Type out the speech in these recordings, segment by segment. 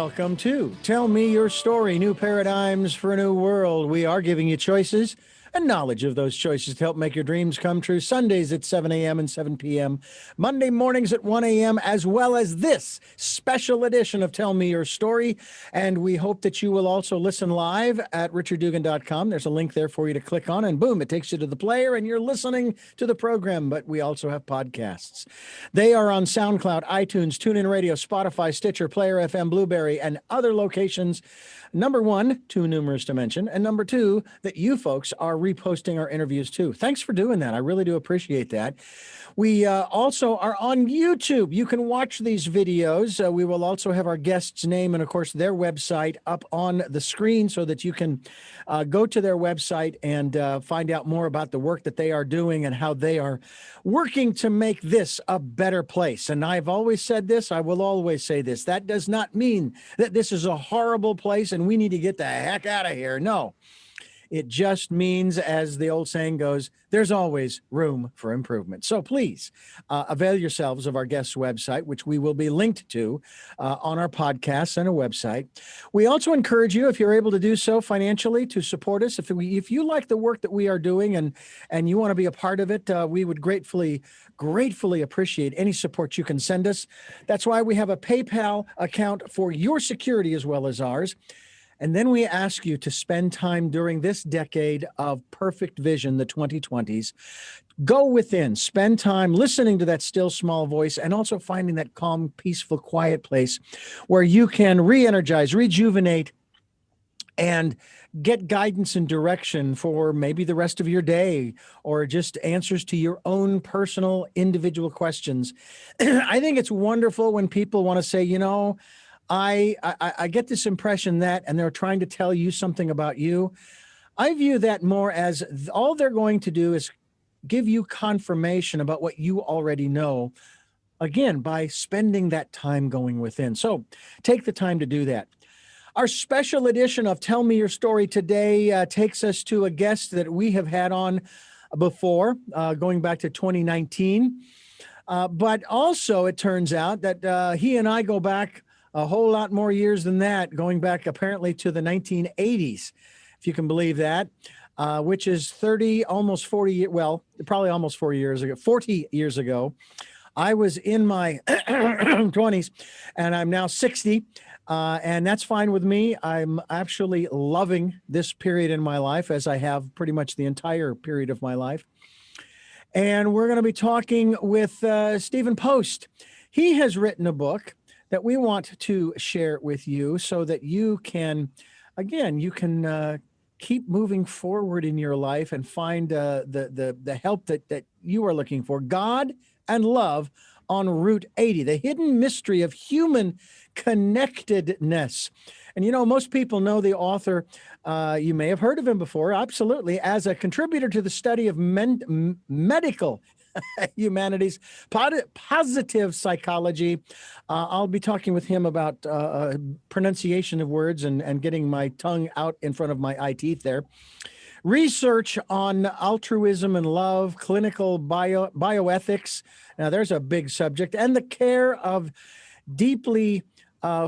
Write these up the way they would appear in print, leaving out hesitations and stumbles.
Welcome to Tell Me Your Story, New Paradigms for a New World. We are giving you choices and knowledge of those choices to help make your dreams come true. Sundays at 7 a.m. and 7 p.m. Monday mornings at 1 a.m., as well as this special edition of Tell Me Your Story. And we hope that you will also listen live at richarddugan.com. There's a link there for you to click on, and boom, it takes you to the player, and you're listening to the program. But we also have podcasts. They are on SoundCloud, iTunes, TuneIn Radio, Spotify, Stitcher, Player FM, Blueberry, and other locations. Number one, too numerous to mention. And number two, that you folks are reposting our interviews too. Thanks for doing that. I really do appreciate that. We also are on YouTube. You can watch these videos. We will also have our guest's name and, of course, their website up on the screen so that you can go to their website and find out more about the work that they are doing and how they are working to make this a better place. And I've always said this. I will always say this. That does not mean that this is a horrible place and we need to get the heck out of here. No. It just means, as the old saying goes, there's always room for improvement. So please avail yourselves of our guest's website, which we will be linked to on our podcasts and a website. We also encourage you, if you're able to do so financially, to support us. If you like the work that we are doing and you want to be a part of it, we would gratefully appreciate any support you can send us. That's why we have a PayPal account for your security as well as ours. And then we ask you to spend time during this decade of perfect vision, the 2020s. Go within, spend time listening to that still small voice and also finding that calm, peaceful, quiet place where you can re-energize, rejuvenate, and get guidance and direction for maybe the rest of your day or just answers to your own personal individual questions. I think it's wonderful when people want to say, you know, I get this impression that, and they're trying to tell you something about you. I view that more as all they're going to do is give you confirmation about what you already know, again, by spending that time going within. So take the time to do that. Our special edition of Tell Me Your Story today takes us to a guest that we have had on before, going back to 2019. But also it turns out that he and I go back a whole lot more years than that, going back apparently to the 1980s, if you can believe that, which is 30, almost 40, well, probably almost 40 years ago. I was in my 20s and I'm now 60, and that's fine with me. I'm actually loving this period in my life, as I have pretty much the entire period of my life. And we're going to be talking with Stephen Post. He has written a book that we want to share with you so that you can, again, keep moving forward in your life and find the help that you are looking for. God and Love on Route 80, the hidden mystery of human connectedness. And, you know, most people know the author. You may have heard of him before, absolutely, as a contributor to the study of medical humanities, positive psychology. I'll be talking with him about pronunciation of words and getting my tongue out in front of my eye teeth there. Research on altruism and love, clinical bioethics. Now, there's a big subject. And the care of deeply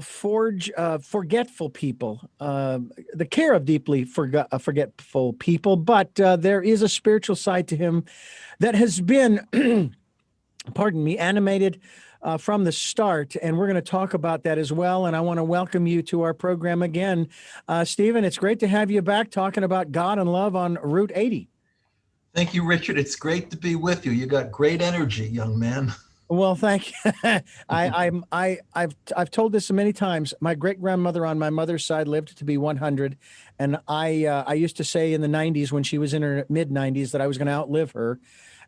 forgetful people, the care of deeply forgetful people. But there is a spiritual side to him that has been, pardon me, animated from the start. And we're going to talk about that as well. And I want to welcome you to our program again. Stephen, it's great to have you back talking about God and love on Route 80. Thank you, Richard. It's great to be with you. You got great energy, young man. Well, thank you. I've told this many times. My great grandmother on my mother's side lived to be 100, and I used to say in the 90s when she was in her mid 90s that I was going to outlive her.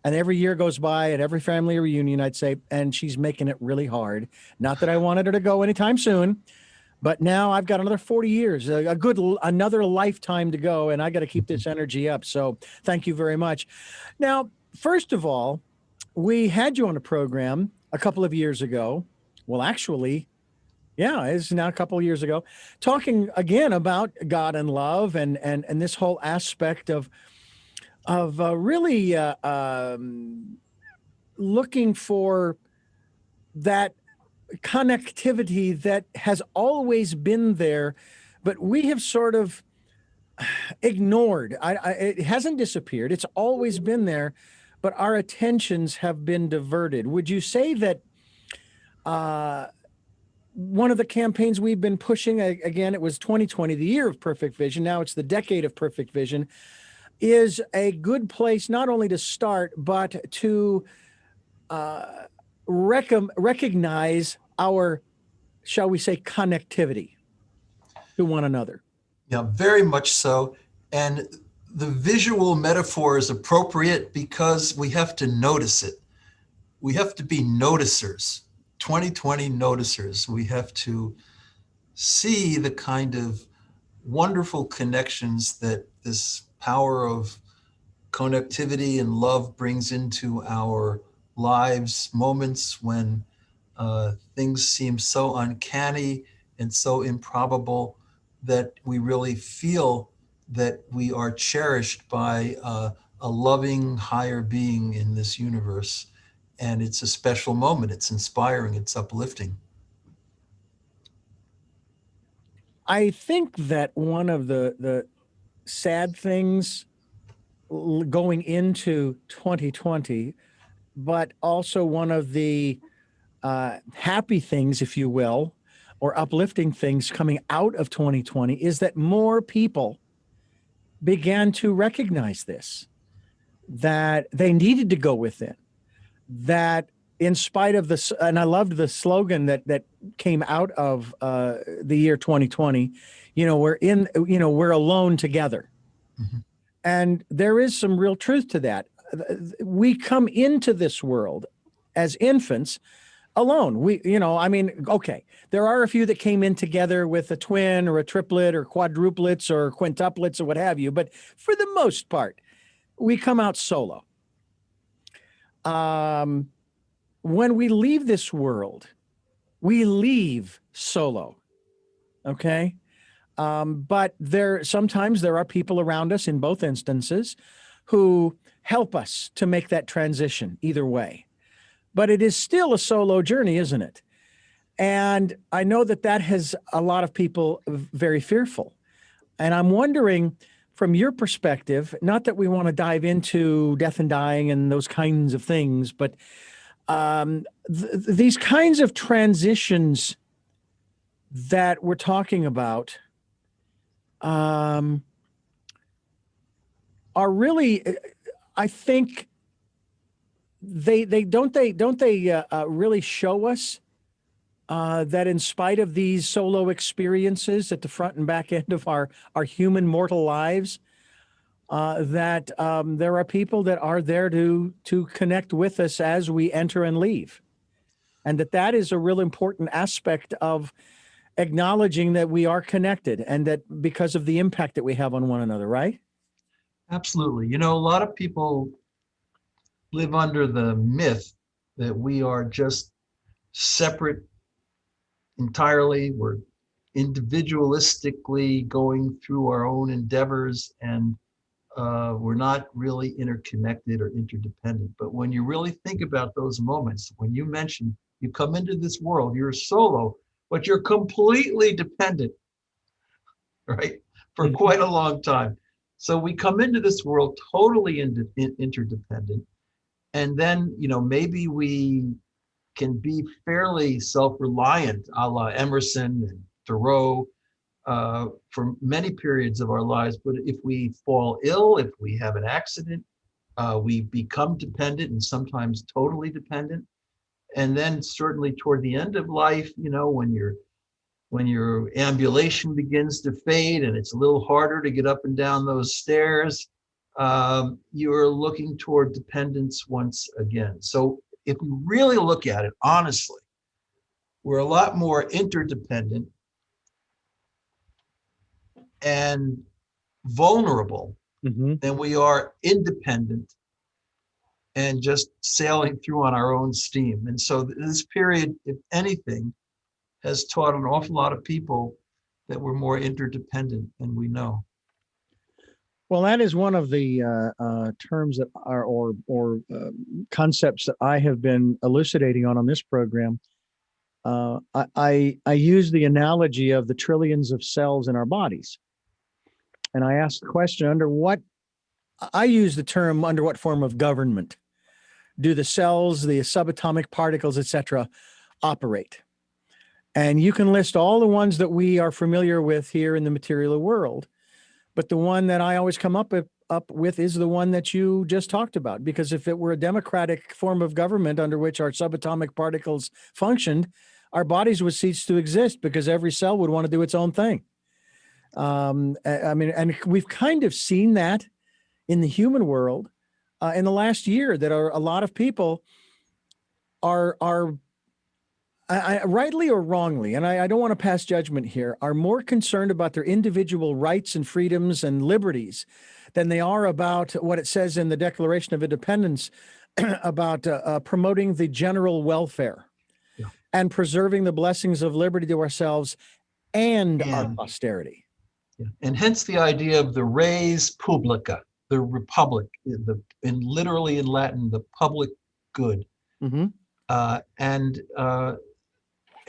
And every year goes by at every family reunion, I'd say, and she's making it really hard. Not that I wanted her to go anytime soon, but now I've got another 40 years, another lifetime to go, and I got to keep this energy up. So thank you very much. Now, first of all, we had you on a program a couple of years ago. Well, actually, yeah, it's now a couple of years ago, talking again about God and love and this whole aspect of really looking for that connectivity that has always been there, but we have sort of ignored. It hasn't disappeared. It's always been there, but our attentions have been diverted. Would you say that one of the campaigns we've been pushing, again, it was 2020, the year of perfect vision. Now it's the decade of perfect vision, is a good place not only to start, but to recognize our, shall we say, connectivity to one another. Yeah, very much so. And the visual metaphor is appropriate because we have to notice it. We have to be noticers, 2020 noticers. We have to see the kind of wonderful connections that this power of connectivity and love brings into our lives, moments when things seem so uncanny and so improbable that we really feel that we are cherished by a loving higher being in this universe. And it's a special moment. It's inspiring. It's uplifting. I think that one of the sad things going into 2020, but also one of the happy things, if you will, or uplifting things coming out of 2020 is that more people began to recognize this, that they needed to go within, that in spite of this, and I loved the slogan that came out of the year 2020, we're alone together. Mm-hmm. And there is some real truth to that. We come into this world as infants alone. Okay, there are a few that came in together with a twin or a triplet or quadruplets or quintuplets or what have you, but for the most part, we come out solo. When we leave this world, we leave solo. Okay. But sometimes there are people around us in both instances who help us to make that transition either way. But it is still a solo journey, isn't it? And I know that has a lot of people very fearful. And I'm wondering, from your perspective, not that we want to dive into death and dying and those kinds of things, but these kinds of transitions that we're talking about are really, I think they really show us that in spite of these solo experiences at the front and back end of our human mortal lives, that there are people that are there to connect with us as we enter and leave. And that is a real important aspect of acknowledging that we are connected and that because of the impact that we have on one another, right? Absolutely. A lot of people live under the myth that we are just separate entirely. We're individualistically going through our own endeavors, and we're not really interconnected or interdependent. But when you really think about those moments, when you mention you come into this world, you're solo, but you're completely dependent, right? For quite a long time. So we come into this world totally interdependent. And then, maybe we can be fairly self-reliant, a la Emerson and Thoreau, for many periods of our lives. But if we fall ill, if we have an accident, we become dependent and sometimes totally dependent. And then certainly toward the end of life, when your ambulation begins to fade and it's a little harder to get up and down those stairs, you're looking toward dependence once again. So if we really look at it honestly, we're a lot more interdependent and vulnerable than we are independent and just sailing through on our own steam. And so this period, if anything, has taught an awful lot of people that we're more interdependent than we know. Well, that is one of the terms that are or concepts that I have been elucidating on this program. I use the analogy of the trillions of cells in our bodies. And I ask the question, I use the term, under what form of government do the cells, the subatomic particles, etc., operate? And you can list all the ones that we are familiar with here in the material world. But the one that I always come up with is the one that you just talked about. Because if it were a democratic form of government under which our subatomic particles functioned, our bodies would cease to exist because every cell would want to do its own thing. I mean, and we've kind of seen that in the human world in the last year, that a lot of people are rightly or wrongly, and I don't want to pass judgment here, are more concerned about their individual rights and freedoms and liberties than they are about what it says in the Declaration of Independence about promoting the general welfare and preserving the blessings of liberty to ourselves and our posterity. Yeah. And hence the idea of the res publica, the republic, literally in Latin, the public good. Mm-hmm.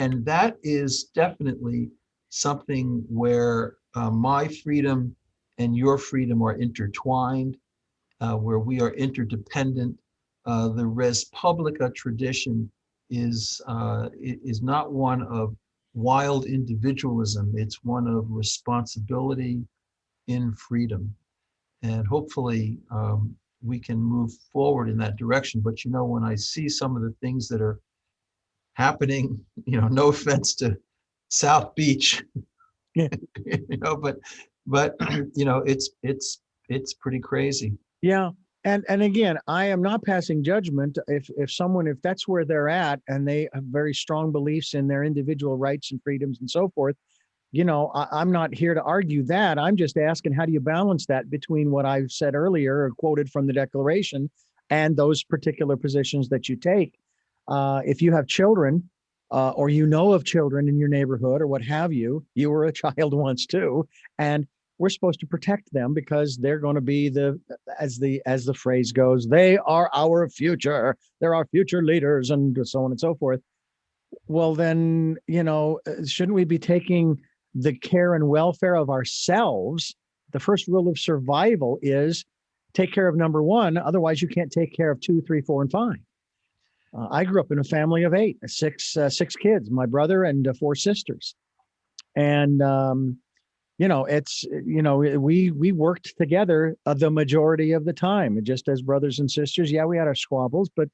And that is definitely something where my freedom and your freedom are intertwined, where we are interdependent. The res publica tradition is not one of wild individualism. It's one of responsibility in freedom. And hopefully we can move forward in that direction. But, you know, when I see some of the things that are happening, you know, no offense to South Beach, you know, but you know, it's pretty crazy. Yeah. And again, I am not passing judgment if that's where they're at and they have very strong beliefs in their individual rights and freedoms and so forth. You know, I'm not here to argue that. I'm just asking, how do you balance that between what I've said earlier or quoted from the Declaration and those particular positions that you take? If you have children or you know of children in your neighborhood or what have you, you were a child once too, and we're supposed to protect them because they're going to be as the phrase goes, they are our future. They're our future leaders and so on and so forth. Well, then, you know, shouldn't we be taking the care and welfare of ourselves? The first rule of survival is take care of number one. Otherwise, you can't take care of 2, 3, 4, and 5. I grew up in a family of six kids, my brother and 4 sisters. And, you know, we worked together the majority of the time, just as brothers and sisters. Yeah, we had our squabbles, but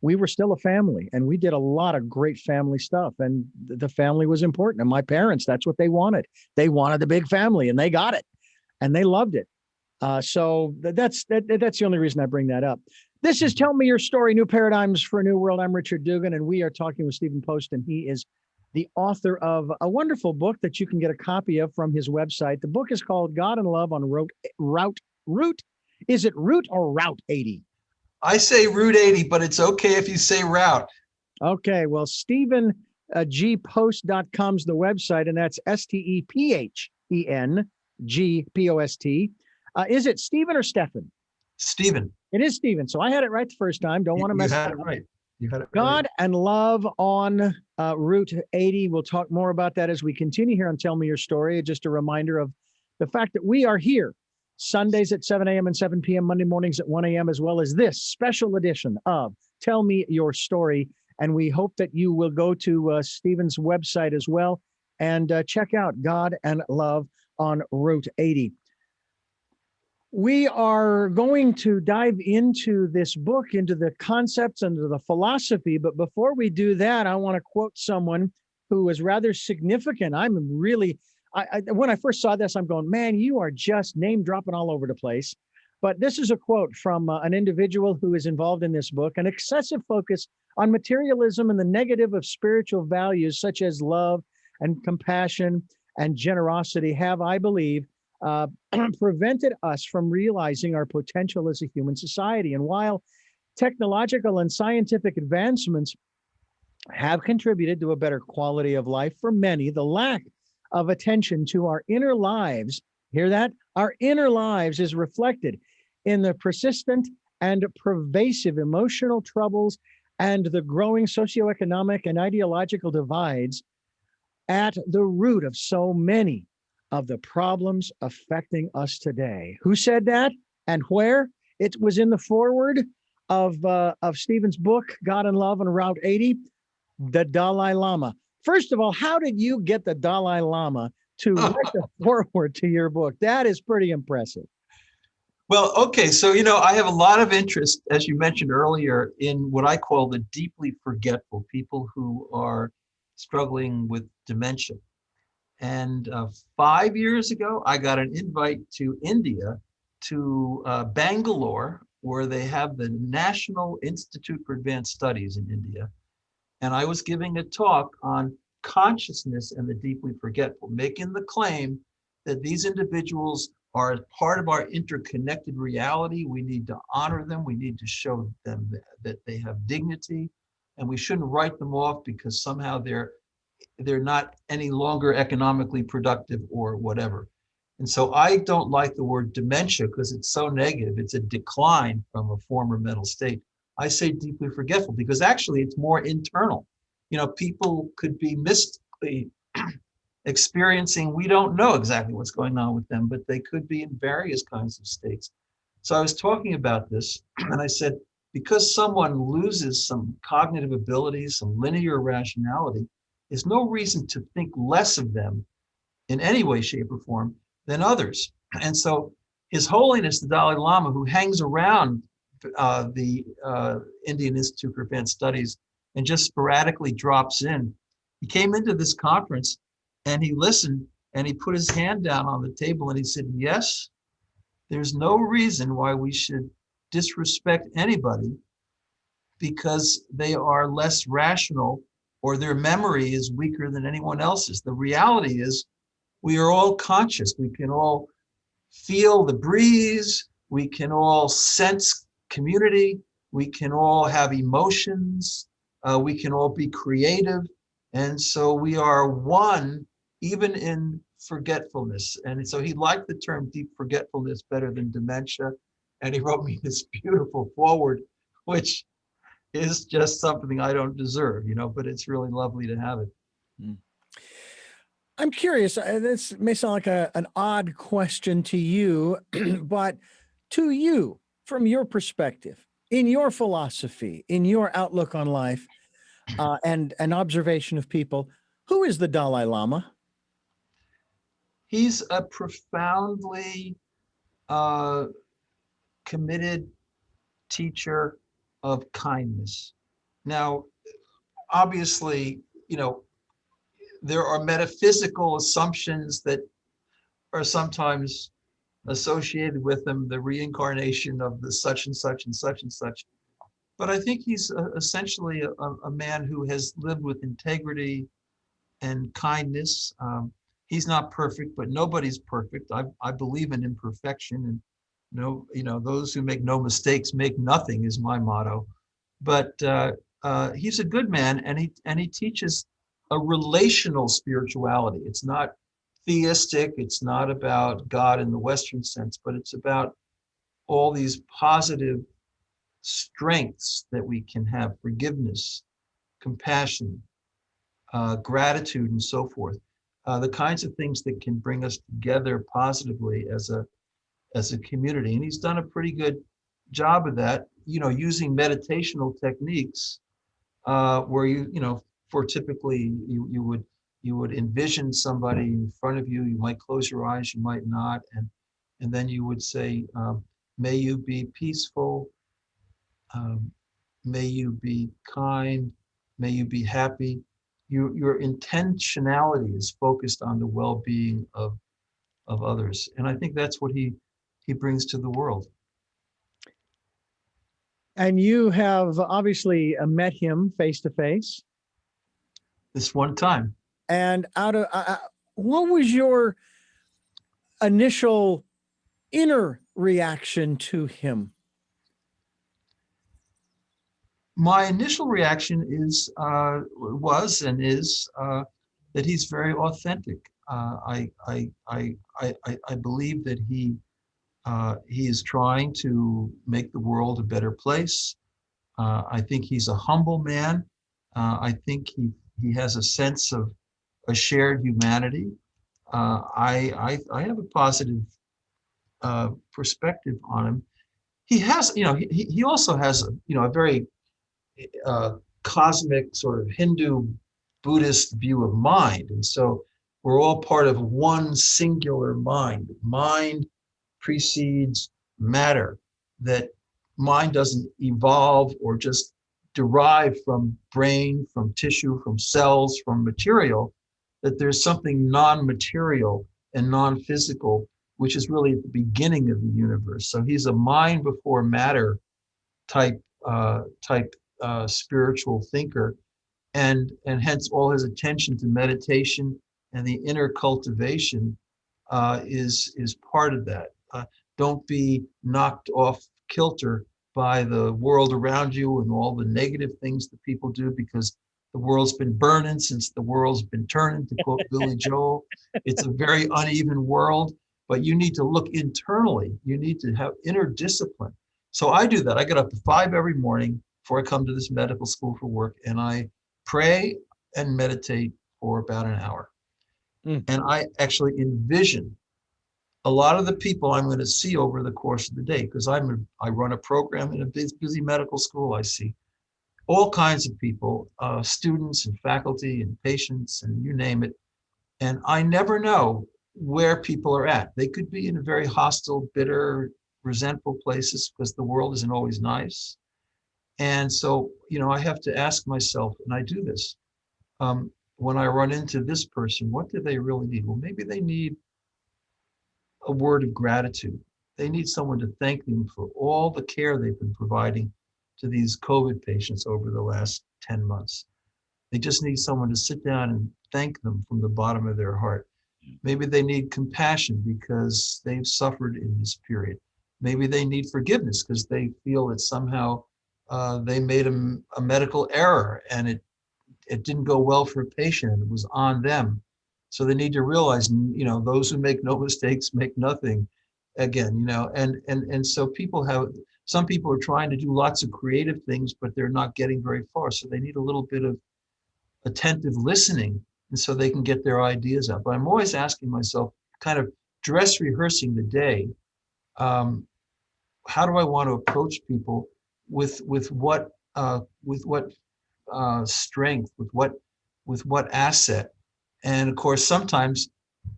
we were still a family and we did a lot of great family stuff. And the family was important. And my parents, that's what they wanted. They wanted a big family and they got it and they loved it. So that's the only reason I bring that up. This is Tell Me Your Story, New Paradigms for a New World. I'm Richard Dugan, and we are talking with Stephen Poston. He is the author of a wonderful book that you can get a copy of from his website. The book is called God and Love on Route. Is it Route or Route 80? I say Route 80, but it's okay if you say Route. Okay, well, StephenGPost.com's the website, and that's StephenGPost. Is it Stephen or Stephen? Stephen. It is Stephen. So I had it right the first time. Don't want to mess it up. You had it right. God and Love on Route 80. We'll talk more about that as we continue here on Tell Me Your Story. Just a reminder of the fact that we are here Sundays at 7 a.m. and 7 p.m., Monday mornings at 1 a.m., as well as this special edition of Tell Me Your Story. And we hope that you will go to Stephen's website as well and check out God and Love on Route 80. We are going to dive into this book, into the concepts and the philosophy. But before we do that, I want to quote someone who is rather significant. I'm really, when I first saw this, I'm going, man, you are just name dropping all over the place. But this is a quote from an individual who is involved in this book. An excessive focus on materialism and the negative of spiritual values such as love and compassion and generosity have, I believe, prevented us from realizing our potential as a human society. And while technological and scientific advancements have contributed to a better quality of life for many, the lack of attention to our inner lives, hear that? Our inner lives is reflected in the persistent and pervasive emotional troubles and the growing socioeconomic and ideological divides at the root of so many of the problems affecting us today. Who said that and where? It was in the foreword of Stephen's book, God and Love on Route 80, the Dalai Lama. First of all, how did you get the Dalai Lama to write the foreword to your book? That is pretty impressive. Well, okay, so I have a lot of interest, as you mentioned earlier, in what I call the deeply forgetful, people who are struggling with dementia. And 5 years ago, I got an invite to India, to Bangalore, where they have the National Institute for Advanced Studies in India. And I was giving a talk on consciousness and the deeply forgetful, making the claim that these individuals are part of our interconnected reality. We need to honor them. We need to show them that they have dignity, and we shouldn't write them off because somehow they're not any longer economically productive or whatever. And so I don't like the word dementia because it's so negative. It's a decline from a former mental state. I say deeply forgetful because actually it's more internal. People could be mystically experiencing, we don't know exactly what's going on with them, but they could be in various kinds of states. So I was talking about this and I said, because someone loses some cognitive abilities, some linear rationality, there's no reason to think less of them in any way, shape, or form than others. And so His Holiness, the Dalai Lama, who hangs around the Indian Institute for Advanced Studies and just sporadically drops in, he came into this conference and he listened and he put his hand down on the table and he said, yes, there's no reason why we should disrespect anybody because they are less rational or their memory is weaker than anyone else's. The reality is we are all conscious. We can all feel the breeze. We can all sense community. We can all have emotions. We can all be creative. And so we are one, even in forgetfulness. And so he liked the term deep forgetfulness better than dementia. And he wrote me this beautiful foreword, which is just something I don't deserve, but it's really lovely to have it. I'm curious, this may sound like an odd question to you, but to you, from your perspective, in your philosophy, in your outlook on life, and an observation of people, who is the Dalai Lama? He's a profoundly committed teacher of kindness. Now, obviously, there are metaphysical assumptions that are sometimes associated with them, the reincarnation of the such and such and such and such. But I think he's essentially a man who has lived with integrity and kindness. He's not perfect, but nobody's perfect. I believe in imperfection, and those who make no mistakes make nothing is my motto. But he's a good man, and he teaches a relational spirituality. It's not theistic. It's not about God in the Western sense, but it's about all these positive strengths that we can have: forgiveness, compassion, gratitude, and so forth. The kinds of things that can bring us together positively as a community. And he's done a pretty good job of that, using meditational techniques where for typically you would envision somebody in front of you. You might close your eyes, you might not, and then you would say, may you be peaceful, may you be kind, may you be happy. Your intentionality is focused on the well-being of others. And I think that's what he brings to the world. And you have obviously met him face to face. This one time. And what was your initial inner reaction to him? My initial reaction was and is that he's very authentic. I believe that he is trying to make the world a better place. I think he's a humble man. I think he has a sense of a shared humanity. I have a positive perspective on him. He has, he also has, a very cosmic sort of Hindu Buddhist view of mind. And so we're all part of one singular mind. Mind precedes matter, that mind doesn't evolve or just derive from brain, from tissue, from cells, from material, that there's something non-material and non-physical, which is really at the beginning of the universe. So he's a mind before matter type spiritual thinker, and hence all his attention to meditation and the inner cultivation is part of that. Don't be knocked off kilter by the world around you and all the negative things that people do, because the world's been burning since the world's been turning, to quote Billy Joel. It's a very uneven world, but you need to look internally. You need to have inner discipline. So I do that. I get up at 5 every morning before I come to this medical school for work, and I pray and meditate for about an hour. And I actually envision a lot of the people I'm going to see over the course of the day, because I run a program in a busy medical school. I see all kinds of people, students and faculty and patients and you name it. And I never know where people are at. They could be in very hostile, bitter, resentful places because the world isn't always nice. And so, I have to ask myself, and I do this, when I run into this person, what do they really need? Well, maybe they need a word of gratitude. They need someone to thank them for all the care they've been providing to these COVID patients over the last 10 months. They just need someone to sit down and thank them from the bottom of their heart. Maybe they need compassion because they've suffered in this period. Maybe they need forgiveness because they feel that somehow they made a medical error and it didn't go well for a patient and it was on them. So they need to realize, those who make no mistakes make nothing again, and so some people are trying to do lots of creative things, but they're not getting very far. So they need a little bit of attentive listening, and so they can get their ideas out. But I'm always asking myself, kind of dress rehearsing the day, how do I want to approach people with what strength, with what asset? And of course, sometimes,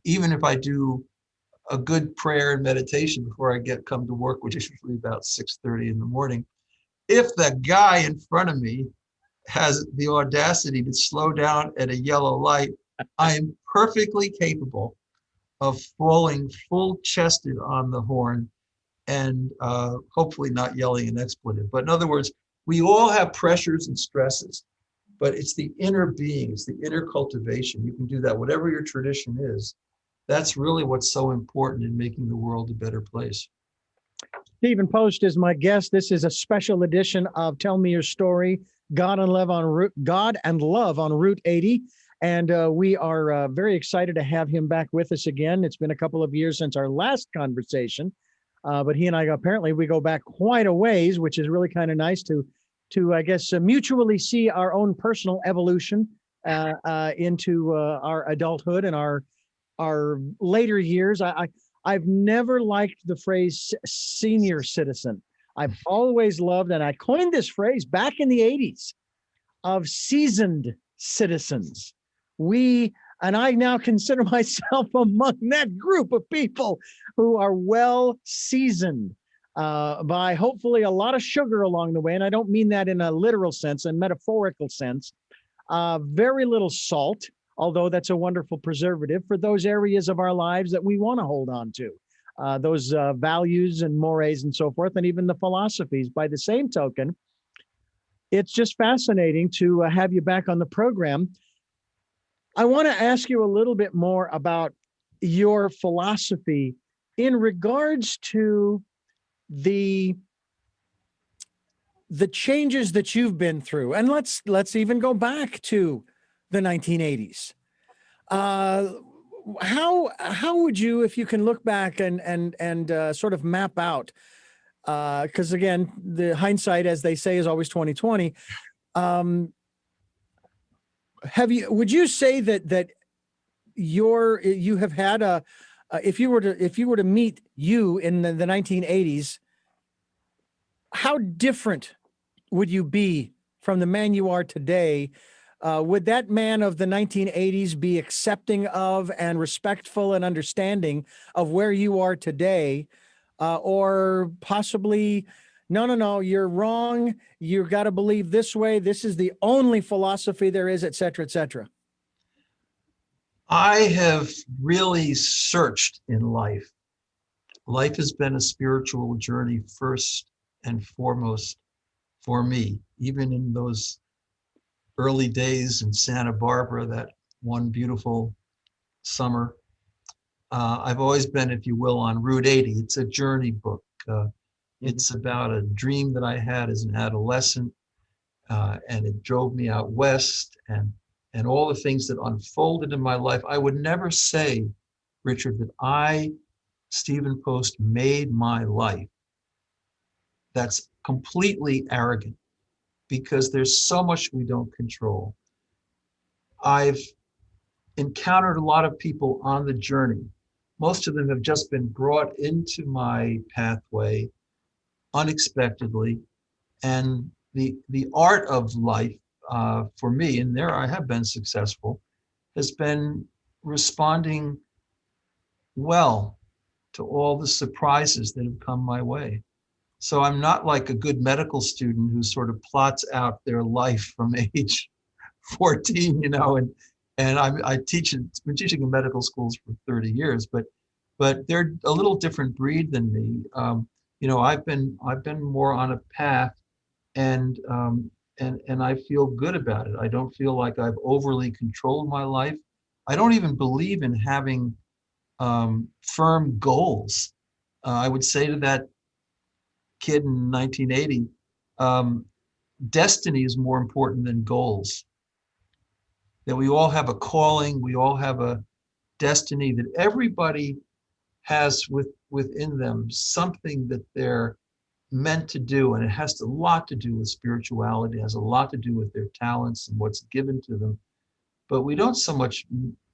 even if I do a good prayer and meditation before I come to work, which is usually about 6:30 in the morning, if the guy in front of me has the audacity to slow down at a yellow light, I am perfectly capable of falling full-chested on the horn and hopefully not yelling an expletive. But in other words, we all have pressures and stresses, but it's the inner being, it's the inner cultivation. You can do that, whatever your tradition is. That's really what's so important in making the world a better place. Stephen Post is my guest. This is a special edition of Tell Me Your Story, God and Love on Route 80. And we are very excited to have him back with us again. It's been a couple of years since our last conversation, but he and I apparently we go back quite a ways, which is really kind of nice to I guess mutually see our own personal evolution into our adulthood and our later years. I've never liked the phrase senior citizen. I've always loved, and I coined this phrase back in the 80s, of seasoned citizens. And I now consider myself among that group of people who are well seasoned by hopefully a lot of sugar along the way. And I don't mean that in a literal sense, a metaphorical sense. Very little salt, although that's a wonderful preservative for those areas of our lives that we want to hold on to, those values and mores and so forth, and even the philosophies. By the same token, it's just fascinating to have you back on the program. I want to ask you a little bit more about your philosophy in regards to the changes that you've been through. And let's even go back to the 1980s. How would you, if you can look back and sort of map out because again, the hindsight, as they say, is always 2020. Um, would you say that you have had if you were to meet you in the 1980s, how different would you be from the man you are today? Would that man of the 1980s be accepting of and respectful and understanding of where you are today? Or possibly, no, you're wrong. You got to believe this way. This is the only philosophy there is, et cetera, et cetera. I have really searched in life. Life has been a spiritual journey first and foremost for me, even in those early days in Santa Barbara, that one beautiful summer. I've always been, if you will, on Route 80. It's a journey book. It's about a dream that I had as an adolescent, and it drove me out west, and all the things that unfolded in my life. I would never say, Richard, that I, Stephen Post, made my life. That's completely arrogant, because there's so much we don't control. I've encountered a lot of people on the journey. Most of them have just been brought into my pathway unexpectedly. And the art of life for me, and there I have been successful, has been responding well to all the surprises that have come my way. So I'm not like a good medical student who sort of plots out their life from age 14, and I teach, been teaching in medical schools for 30 years, but they're a little different breed than me. I've been more on a path, and I feel good about it. I don't feel like I've overly controlled my life. I don't even believe in having firm goals. I would say to that kid in 1980, destiny is more important than goals. That we all have a calling, we all have a destiny, that everybody has within them something that they're meant to do, and it has a lot to do with spirituality, it has a lot to do with their talents and what's given to them. But we don't so much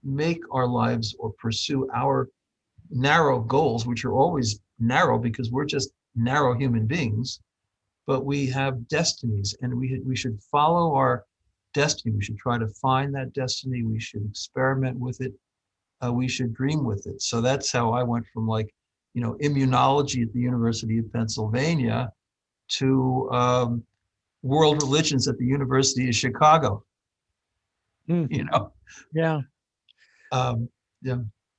make our lives or pursue our narrow goals, which are always narrow because we're just narrow human beings, but we have destinies, and we should follow our destiny. We should try to find that destiny. We should experiment with it. We should dream with it. So that's how I went from immunology at the University of Pennsylvania to world religions at the University of Chicago. Yeah. Yeah.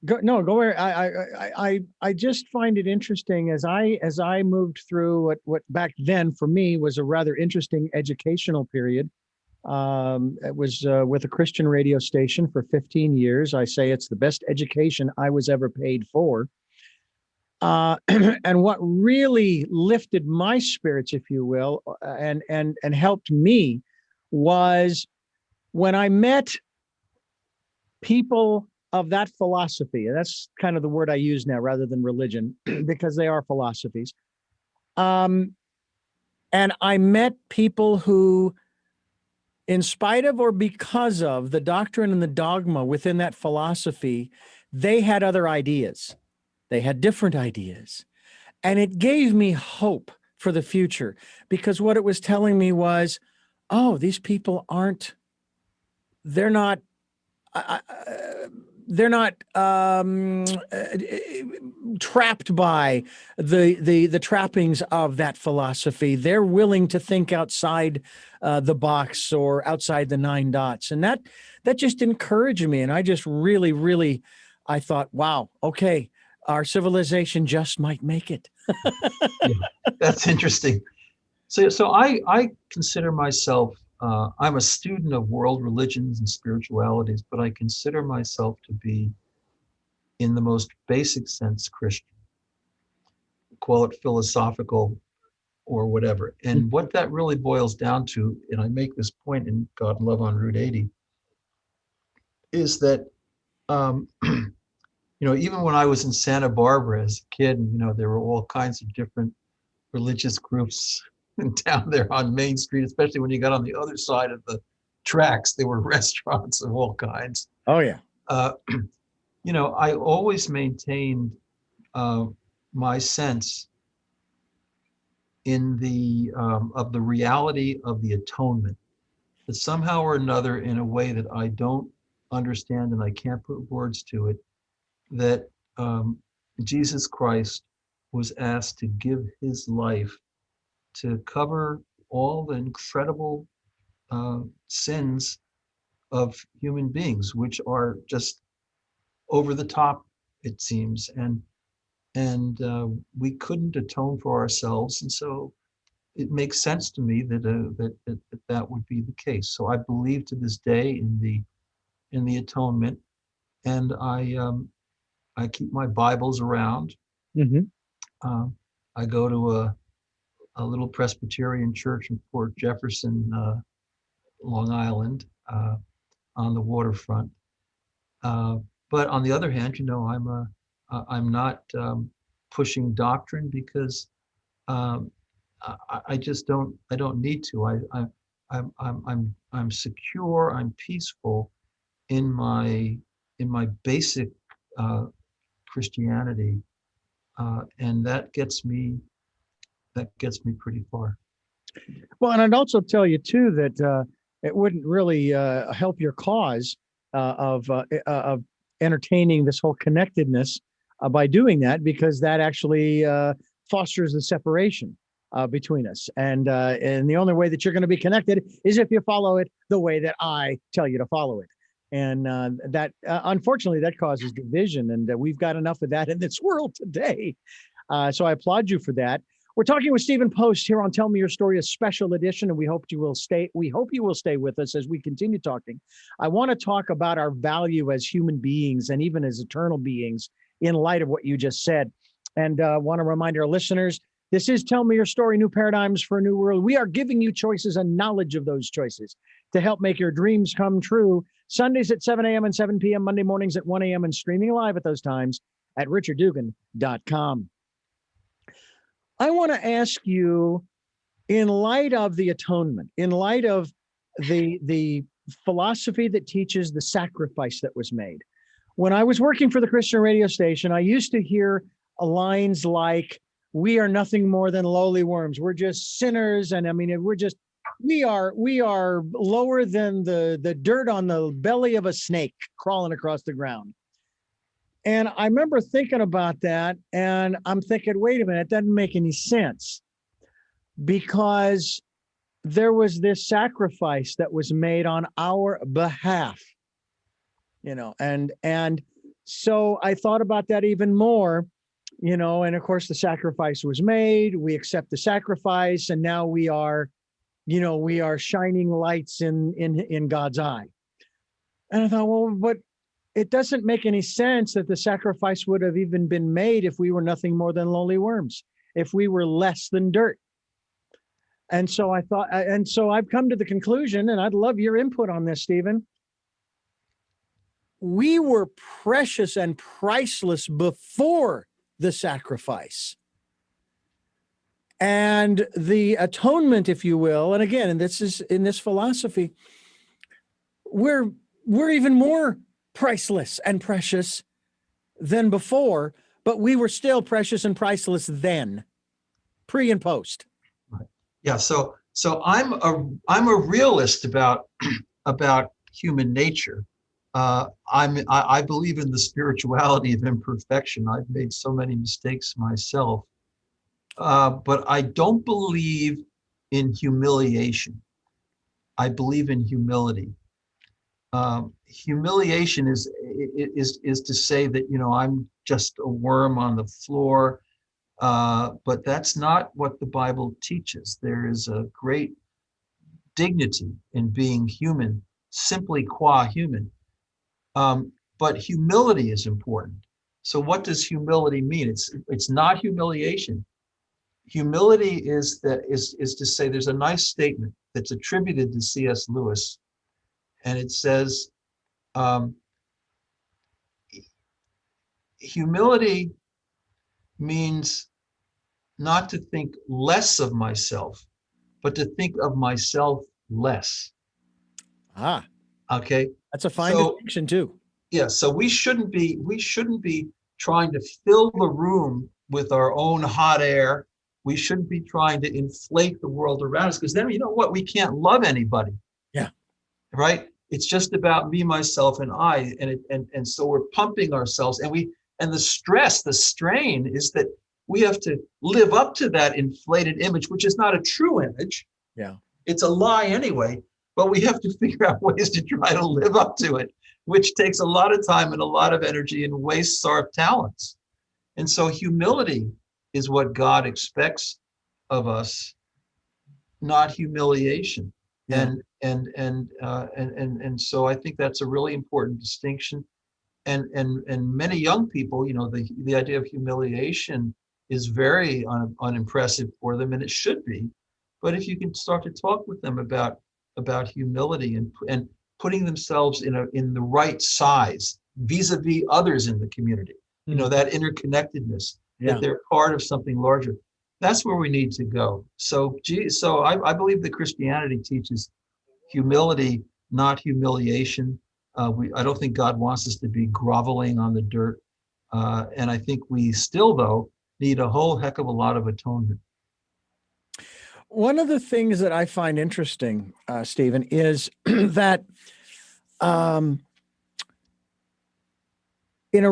Go where I just find it interesting as I moved through what back then for me was a rather interesting educational period. It was with a Christian radio station for 15 years. I say it's the best education I was ever paid for. And what really lifted my spirits, if you will, and helped me was when I met people of that philosophy. And that's kind of the word I use now rather than religion, because they are philosophies. And I met people who, in spite of or because of the doctrine and the dogma within that philosophy, they had other ideas. They had different ideas. And it gave me hope for the future, because what it was telling me was, oh, these people they're not trapped by the trappings of that philosophy. They're willing to think outside the box or outside the 9 dots, and that just encouraged me. And I just really, I thought, wow, okay, our civilization just might make it. Yeah, that's interesting. So I consider myself, I'm a student of world religions and spiritualities, but I consider myself to be, in the most basic sense, Christian. Call it philosophical or whatever. And what that really boils down to, and I make this point in God and Love on Route 80, is that, even when I was in Santa Barbara as a kid, there were all kinds of different religious groups down there on Main Street, especially when you got on the other side of the tracks. There were restaurants of all kinds. Oh yeah. I always maintained my sense in the of the reality of the atonement, that somehow or another, in a way that I don't understand and I can't put words to it, that Jesus Christ was asked to give his life to cover all the incredible sins of human beings, which are just over the top, it seems, and we couldn't atone for ourselves, and so it makes sense to me that would be the case. So I believe to this day in the atonement, and I keep my Bibles around. Hmm. I go to a little Presbyterian church in Port Jefferson, Long Island, on the waterfront. But on the other hand, I'm not pushing doctrine because I just don't. I don't need to. I'm secure. I'm peaceful in my basic Christianity, and that gets me pretty far. Well, and I'd also tell you too that it wouldn't really help your cause of entertaining this whole connectedness by doing that, because that actually fosters the separation between us. And the only way that you're going to be connected is if you follow it the way that I tell you to follow it. And that unfortunately that causes division, and we've got enough of that in this world today. So I applaud you for that. We're talking with Stephen Post here on Tell Me Your Story, a special edition, and we hope you will stay. We hope you will stay with us as we continue talking. I want to talk about our value as human beings and even as eternal beings in light of what you just said. And want to remind our listeners, this is Tell Me Your Story, New Paradigms for a New World. We are giving you choices and knowledge of those choices to help make your dreams come true. Sundays at 7 a.m. and 7 p.m., Monday mornings at 1 a.m., and streaming live at those times at richarddugan.com. I want to ask you, in light of the atonement, in light of the philosophy that teaches the sacrifice that was made, when I was working for the Christian radio station, I used to hear lines like, "We are nothing more than lowly worms. We're just sinners, and I mean, we are lower than the dirt on the belly of a snake crawling across the ground." And I remember thinking about that, and I'm thinking, wait a minute, it doesn't make any sense, because there was this sacrifice that was made on our behalf, and so I thought about that even more, and of course the sacrifice was made, we accept the sacrifice, and now we are shining lights in God's eye. And I thought, well, but it doesn't make any sense that the sacrifice would have even been made if we were nothing more than lowly worms, if we were less than dirt. And so I've come to the conclusion, and I'd love your input on this, Stephen. We were precious and priceless before the sacrifice. And the atonement, if you will, and again, and this is in this philosophy, we're even more priceless and precious than before, but we were still precious and priceless then, pre and post. Right. Yeah. So I'm a realist about human nature. I believe in the spirituality of imperfection. I've made so many mistakes myself, but I don't believe in humiliation. I believe in humility. Humiliation is to say that I'm just a worm on the floor, but that's not what the Bible teaches. There is a great dignity in being human, simply qua human. But humility is important. So what does humility mean? It's not humiliation. Humility is to say, there's a nice statement that's attributed to C.S. Lewis, and it says, humility means not to think less of myself, but to think of myself less. Ah, Okay. that's a fine So distinction too. yeah, so we shouldn't be trying to fill the room with our own hot air. We shouldn't be trying to inflate the world around us, because then you know what? We can't love anybody, Yeah. right? It's just about me, myself, and I. And so we're pumping ourselves, and the stress, the strain is that we have to live up to that inflated image, which is not a true image. Yeah. It's a lie anyway, but we have to figure out ways to try to live up to it, which takes a lot of time and a lot of energy and wastes our talents. And so humility is what God expects of us, not humiliation. Yeah. And so I think that's a really important distinction. And many young people, the idea of humiliation is very unimpressive for them, and it should be. But if you can start to talk with them about humility and putting themselves in the right size vis-a-vis others in the community, Mm. that interconnectedness, that Yeah. they're part of something larger. That's where we need to go. So I believe that Christianity teaches humility, not humiliation. I don't think God wants us to be groveling on the dirt. And I think we still, though, need a whole heck of a lot of atonement. One of the things that I find interesting, Stephen, is that um, in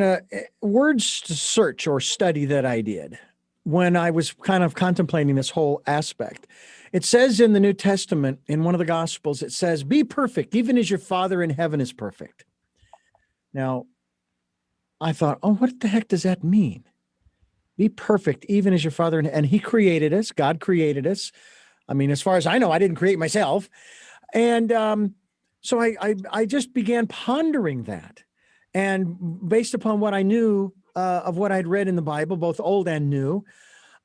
a words search or study that I did when I was kind of contemplating this whole aspect, it says in the New Testament, in one of the Gospels, it says, "Be perfect, even as your Father in heaven is perfect." Now, I thought, oh, what the heck does that mean? Be perfect, even as your Father and He created us. God created us. I mean, as far as I know, I didn't create myself. And so I just began pondering that. And based upon what I knew of what I'd read in the Bible, both old and new,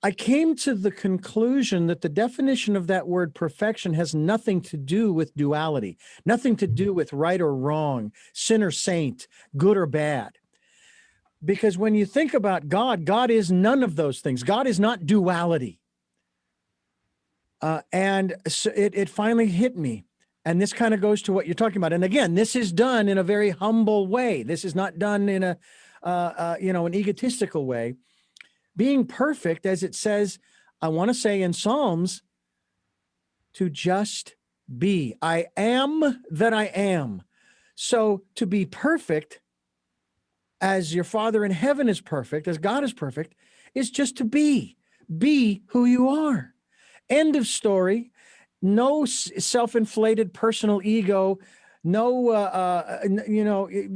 I came to the conclusion that the definition of that word perfection has nothing to do with duality, nothing to do with right or wrong, sin or saint, good or bad. Because when you think about God, God is none of those things. God is not duality. And so it finally hit me. And this kind of goes to what you're talking about. And again, this is done in a very humble way. This is not done in an egotistical way. Being perfect, as it says, I want to say in Psalms, to just be. I am that I am. So to be perfect, as your Father in heaven is perfect, as God is perfect, is just to be. Be who you are. End of story. No self-inflated personal ego. No,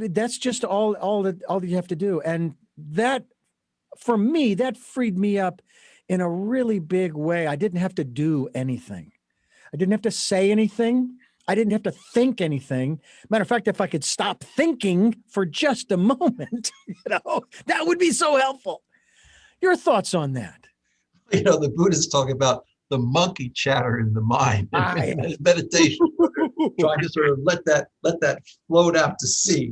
that's just all that you have to do. And that, for me, that freed me up in a really big way. I didn't have to do anything. I didn't have to say anything. I didn't have to think anything. Matter of fact, if I could stop thinking for just a moment, that would be so helpful. Your thoughts on that? The Buddhists talk about the monkey chatter in the mind in meditation, trying to sort of let that float out to sea.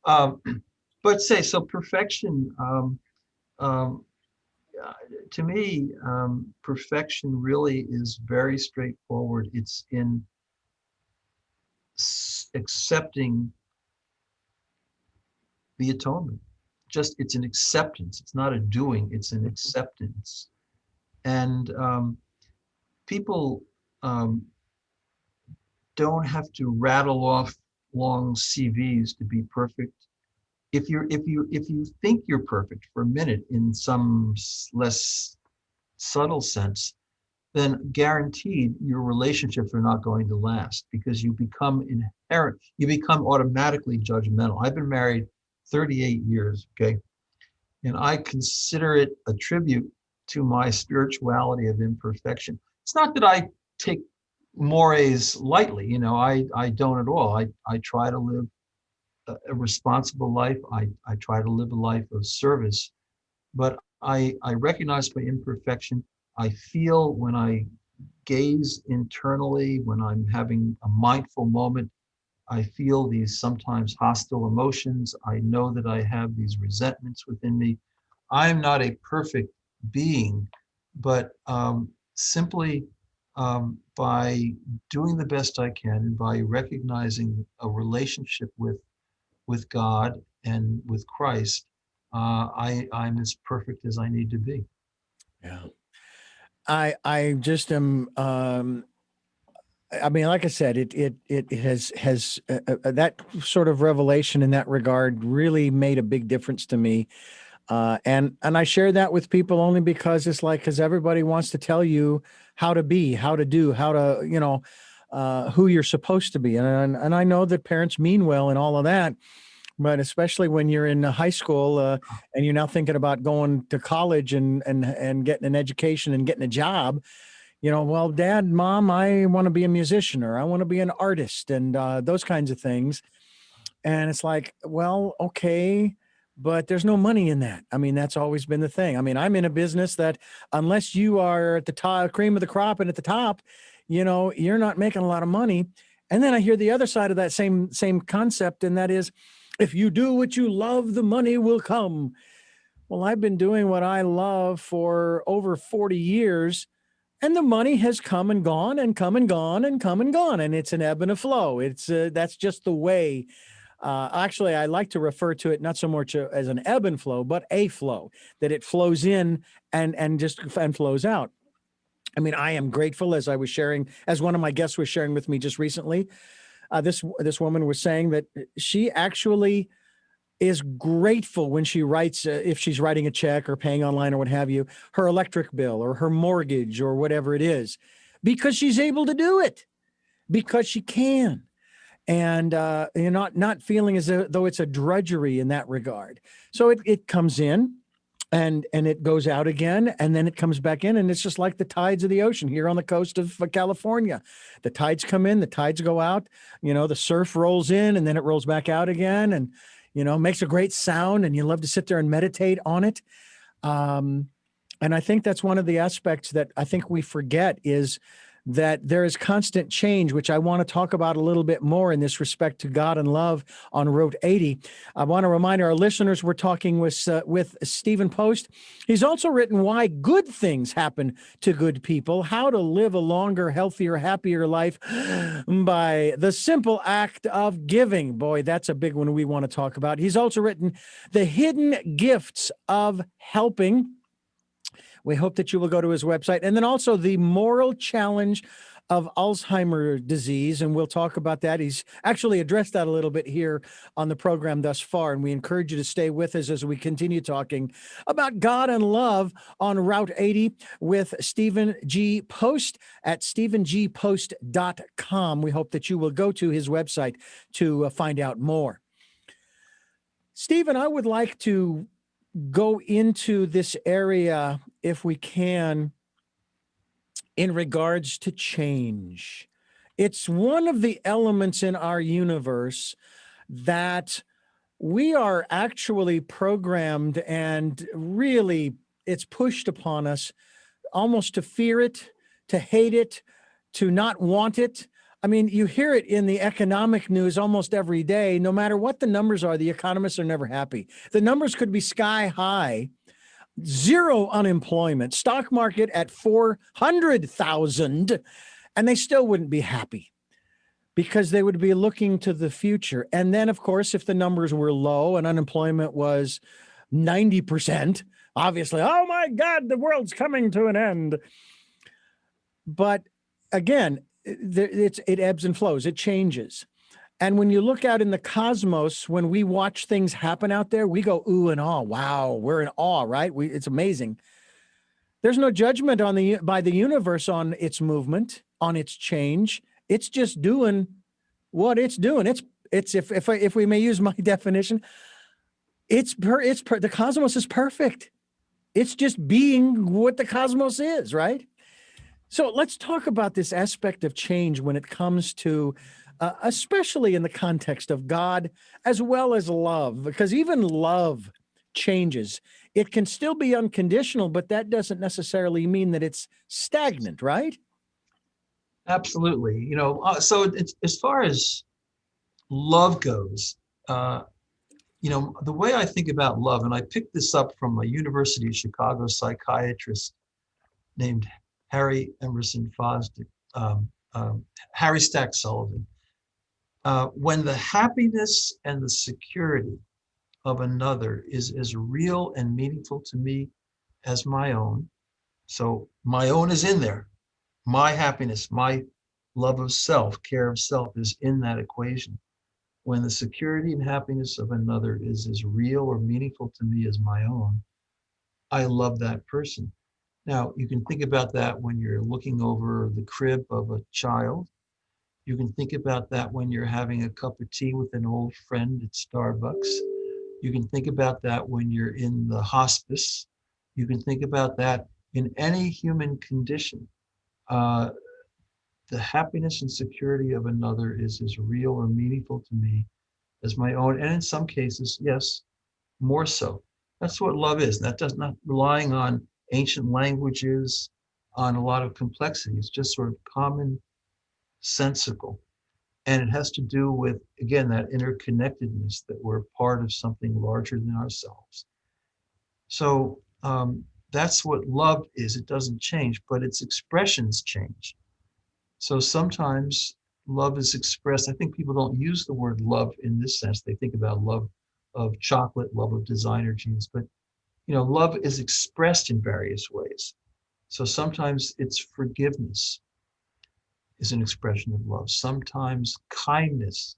Um, but so perfection. Um, to me, perfection really is very straightforward. It's in accepting the atonement. Just it's an acceptance. It's not a doing. It's an acceptance. And people don't have to rattle off long CVs to be perfect. If you think you're perfect for a minute in some less subtle sense, then guaranteed your relationships are not going to last, because you become automatically judgmental. I've been married 38 years, okay? And I consider it a tribute to my spirituality of imperfection. It's not that I take mores lightly, I don't at all. I try to live a responsible life. I try to live a life of service, but I recognize my imperfection. I feel when I gaze internally, when I'm having a mindful moment, I feel these sometimes hostile emotions. I know that I have these resentments within me. I'm not a perfect being, but simply by doing the best I can and by recognizing a relationship with God and with Christ, I'm as perfect as I need to be. Yeah. I just am I mean, like I said, it has that sort of revelation in that regard really made a big difference to me. And I share that with people only because it's like, because everybody wants to tell you how to be, how to do, how to, who you're supposed to be. And I know that parents mean well and all of that, but especially when you're in high school and you're now thinking about going to college and getting an education and getting a job, well, dad, mom, I want to be a musician or I want to be an artist and those kinds of things. And it's like, well, okay, but there's no money in that. I mean, that's always been the thing. I mean, I'm in a business that unless you are at the top, cream of the crop and at the top, you're not making a lot of money. And then I hear the other side of that same concept, and that is, if you do what you love, the money will come. Well, I've been doing what I love for over 40 years, and the money has come and gone and come and gone and come and gone, and it's an ebb and a flow. It's that's just the way. Actually, I like to refer to it not so much as an ebb and flow, but a flow, that it flows in and flows out. I mean, I am grateful, as I was sharing, as one of my guests was sharing with me just recently. This woman was saying that she actually is grateful when she writes, if she's writing a check or paying online or what have you, her electric bill or her mortgage or whatever it is, because she's able to do it, because she can. And you're not feeling as though it's a drudgery in that regard. So it comes in and it goes out again, and then it comes back in, and it's just like the tides of the ocean here on the coast of California. The tides come in, the tides go out, the surf rolls in and then it rolls back out again, and makes a great sound, and you love to sit there and meditate on it. And I think that's one of the aspects that I think we forget, is that there is constant change, which I want to talk about a little bit more in this respect to God and love on Route 80. I want to remind our listeners we're talking with Stephen Post. He's also written Why Good Things Happen to Good People, How to Live a Longer, Healthier, Happier Life by the Simple Act of Giving. Boy, that's a big one we want to talk about. He's also written The Hidden Gifts of Helping. We hope that you will go to his website. And then also The Moral Challenge of Alzheimer's Disease. And we'll talk about that. He's actually addressed that a little bit here on the program thus far. And we encourage you to stay with us as we continue talking about God and love on Route 80 with Stephen G. Post at StephenGPost.com. We hope that you will go to his website to find out more. Stephen, I would like to go into this area, if we can, in regards to change. It's one of the elements in our universe that we are actually programmed, and really it's pushed upon us almost to fear it, to hate it, to not want it. I mean, you hear it in the economic news almost every day. No matter what the numbers are, the economists are never happy. The numbers could be sky high, zero unemployment, stock market at 400,000, and they still wouldn't be happy, because they would be looking to the future. And then, of course, if the numbers were low and unemployment was 90%, obviously, oh my God, the world's coming to an end. But again, it ebbs and flows, it changes. And when you look out in the cosmos, when we watch things happen out there, we go, ooh and awe. Wow, we're in awe, right? It's amazing. There's no judgment by the universe on its movement, on its change. It's just doing what it's doing. It's if we may use my definition, the cosmos is perfect. It's just being what the cosmos is, right? So let's talk about this aspect of change when it comes to, especially in the context of God as well as love, because even love changes. It can still be unconditional, but that doesn't necessarily mean that it's stagnant, right? Absolutely. So it's, as far as love goes, the way I think about love, and I picked this up from a University of Chicago psychiatrist named Harry Emerson Fosdick, Harry Stack Sullivan. When the happiness and the security of another is as real and meaningful to me as my own, so my own is in there, my happiness, my love of self, care of self is in that equation. When the security and happiness of another is as real or meaningful to me as my own, I love that person. Now, you can think about that when you're looking over the crib of a child. You can think about that when you're having a cup of tea with an old friend at Starbucks. You can think about that when you're in the hospice. You can think about that in any human condition. Uh, the happiness and security of another is as real or meaningful to me as my own. And in some cases, yes, more so. That's what love is. That does not relying on ancient languages, on a lot of complexity. It's just sort of common sensical. And it has to do with, again, that interconnectedness that we're part of something larger than ourselves. So that's what love is. It doesn't change, but its expressions change. So sometimes love is expressed. I think people don't use the word love in this sense. They think about love of chocolate, love of designer jeans, but love is expressed in various ways. So sometimes it's forgiveness is an expression of love. Sometimes kindness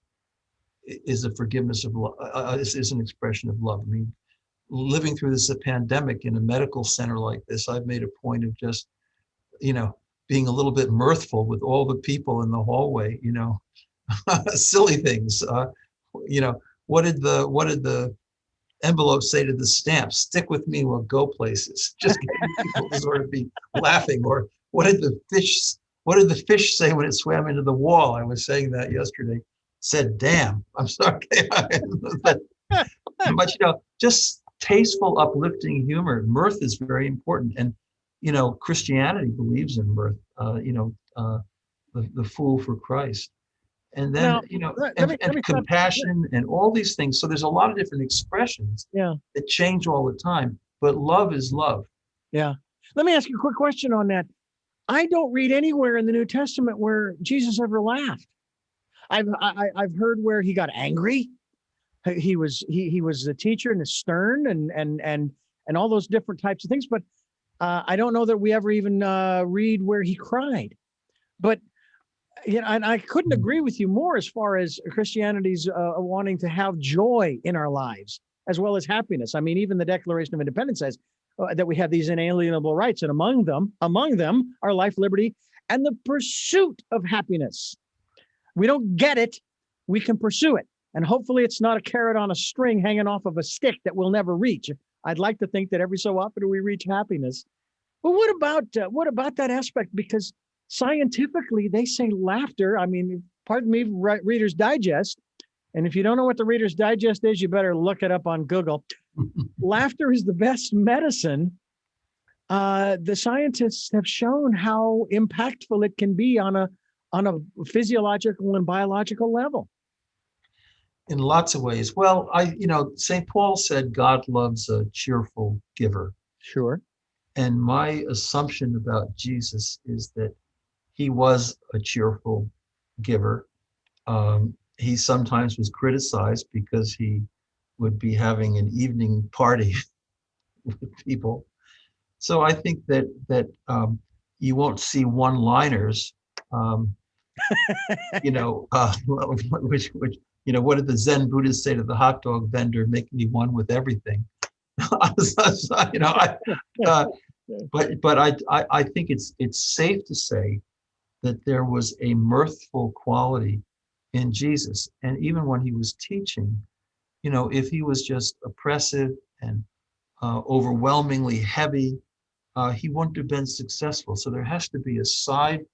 is a forgiveness of love, is an expression of love. I mean, living through this pandemic in a medical center like this, I've made a point of just, being a little bit mirthful with all the people in the hallway, silly things. You know, what did the envelope say to the stamp? Stick with me, we'll go places. Just getting people to sort of be laughing. Or what did the fish say when it swam into the wall? I was saying that yesterday. Said, damn. I'm sorry. But just tasteful, uplifting humor. Mirth is very important. And Christianity believes in mirth. The fool for Christ. And then, Now, let me stop. compassion and all these things. So there's a lot of different expressions Yeah, that change all the time, but love is love. yeah. Let me ask you a quick question on that. I don't read anywhere in the New Testament where Jesus ever laughed. I've heard where he got angry. He was the teacher and the stern and all those different types of things. But I don't know that we ever even read where he cried. But and I couldn't agree with you more as far as Christianity's wanting to have joy in our lives as well as happiness. I mean, even the Declaration of Independence says that we have these inalienable rights, and among them are life, liberty, and the pursuit of happiness. We don't get it, we can pursue it, and hopefully, it's not a carrot on a string hanging off of a stick that we'll never reach. I'd like to think that every so often we reach happiness. But what about that aspect? Because scientifically, they say laughter. I mean, pardon me, Reader's Digest. And if you don't know what the Reader's Digest is, you better look it up on Google. Laughter is the best medicine. The scientists have shown how impactful it can be on a physiological and biological level. In lots of ways. Well, St. Paul said God loves a cheerful giver. Sure. And my assumption about Jesus is that he was a cheerful giver. He sometimes was criticized because he would be having an evening party with people. So I think that you won't see one-liners, which what did the Zen Buddhists say to the hot dog vendor? Make me one with everything. But I think it's safe to say that there was a mirthful quality in Jesus. And even when he was teaching, if he was just oppressive and overwhelmingly heavy, he wouldn't have been successful. So there has to be a side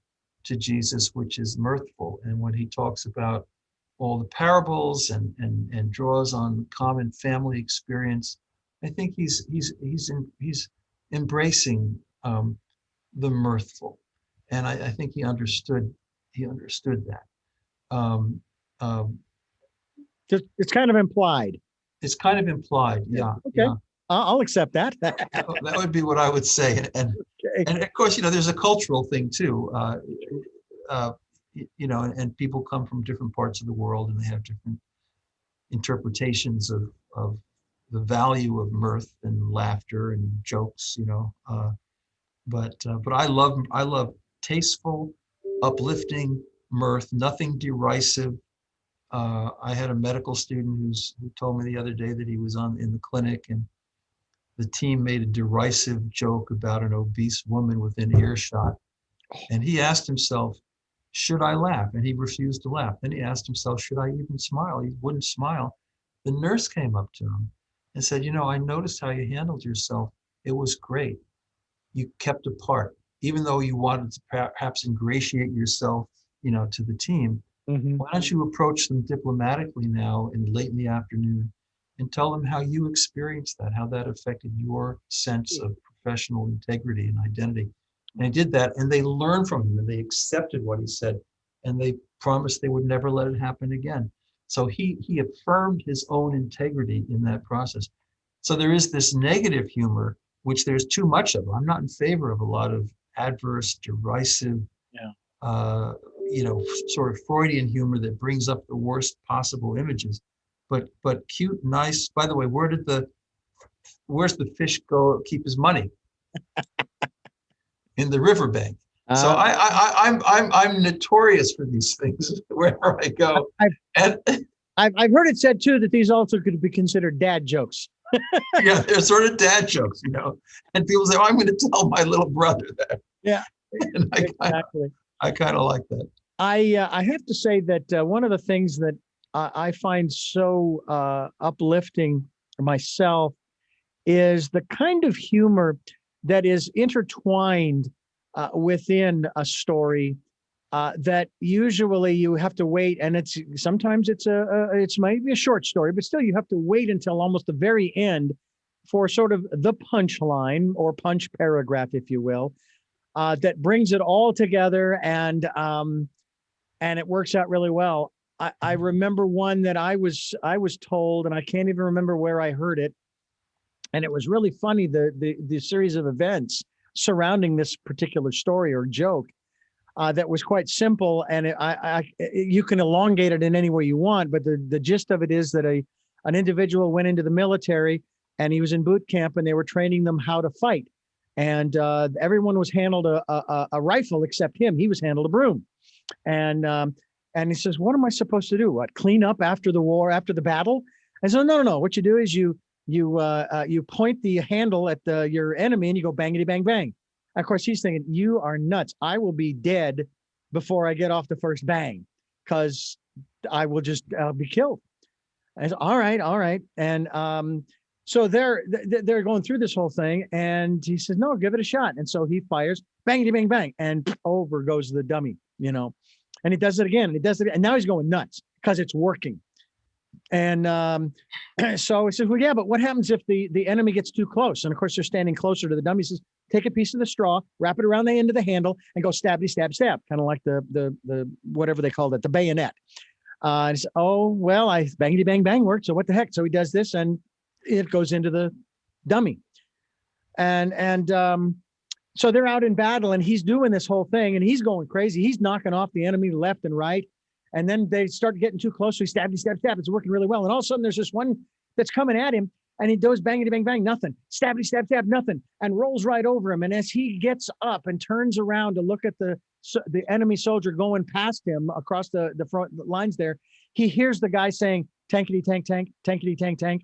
to Jesus which is mirthful. And when he talks about all the parables and draws on common family experience, I think he's embracing the mirthful, and I think he understood that. It's kind of implied. It's kind of implied. Yeah. Okay. Yeah. I'll accept that. That would be what I would say. Okay. And of course, there's a cultural thing too. Uh, and people come from different parts of the world and they have different interpretations of the value of mirth and laughter and jokes, but I love tasteful, uplifting mirth, nothing derisive. I had a medical student who told me the other day that he was in the clinic and the team made a derisive joke about an obese woman within earshot. And he asked himself, should I laugh? And he refused to laugh. Then he asked himself, should I even smile? He wouldn't smile. The nurse came up to him and said, I noticed how you handled yourself. It was great. You kept apart, even though you wanted to perhaps ingratiate yourself, to the team. Mhm. Why don't you approach them diplomatically now and late in the afternoon and tell them how you experienced that, how that affected your sense of professional integrity and identity. And I did that, and they learned from him, and they accepted what he said, and they promised they would never let it happen again. So he affirmed his own integrity in that process. So there is this negative humor, which there's too much of. I'm not in favor of a lot of adverse, derisive, Yeah. Sort of Freudian humor that brings up the worst possible images. But cute, nice. By the way, where's the fish go keep his money? In the riverbank. So I'm notorious for these things wherever I go. I've heard it said too that these also could be considered dad jokes. Yeah, they're sort of dad jokes, And people say, "Oh, I'm going to tell my little brother that." Yeah, and exactly. I kind of like that. I have to say that one of the things that I find so uplifting myself is the kind of humor that is intertwined within a story that usually you have to wait, and sometimes it's maybe a short story, but still you have to wait until almost the very end for sort of the punchline or punch paragraph, if you will, that brings it all together and it works out really well. I remember one that I was told, and I can't even remember where I heard it, and it was really funny, the series of events surrounding this particular story or joke that was quite simple, and you can elongate it in any way you want, but the gist of it is that an individual went into the military and he was in boot camp and they were training them how to fight, and everyone was handled a rifle except him. He was handled a broom. And he says, what am I supposed to do? What, clean up after the war, after the battle? I said, no. What you do is you point the handle at your enemy and you go bangity bang bang. Of course, he's thinking, you are nuts. I will be dead before I get off the first bang, because I will just be killed. I said, all right. And so they're going through this whole thing, and he says, no, give it a shot. And so he fires, bangity bang bang, and over goes the dummy, and he does it again, and he does it, and now he's going nuts because it's working. And so he says, well, yeah, but what happens if the enemy gets too close? And of course, they're standing closer to the dummy. He says, take a piece of the straw, wrap it around the end of the handle, and go stabby stab stab, kind of like the whatever they called it, the bayonet. And he said, oh well, I bangity bang bang worked, so what the heck? So he does this, and it goes into the dummy. And so they're out in battle, and he's doing this whole thing, and he's going crazy. He's knocking off the enemy left and right. And then they start getting too close. So he stab. It's working really well. And all of a sudden, there's this one that's coming at him, and he does bangity bang bang, nothing. Stab, nothing, and rolls right over him. And as he gets up and turns around to look at the enemy soldier going past him across the front lines there, he hears the guy saying, tankety tank tank, tankety tank tank.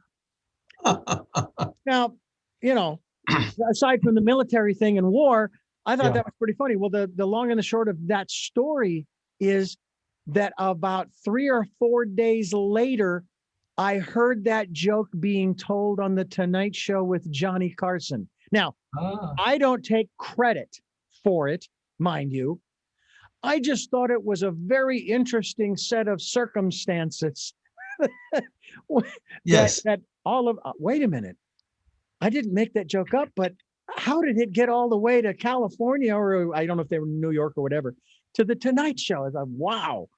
Now, aside from the military thing and war, I thought that was pretty funny. Well, the long and the short of that story is that about 3 or 4 days later, I heard that joke being told on the Tonight Show with Johnny Carson. Now, I don't take credit for it, mind you. I just thought it was a very interesting set of circumstances. Yes. That all of, wait a minute. I didn't make that joke up, but how did it get all the way to California, or I don't know if they were in New York or whatever, to the Tonight Show? I thought, wow,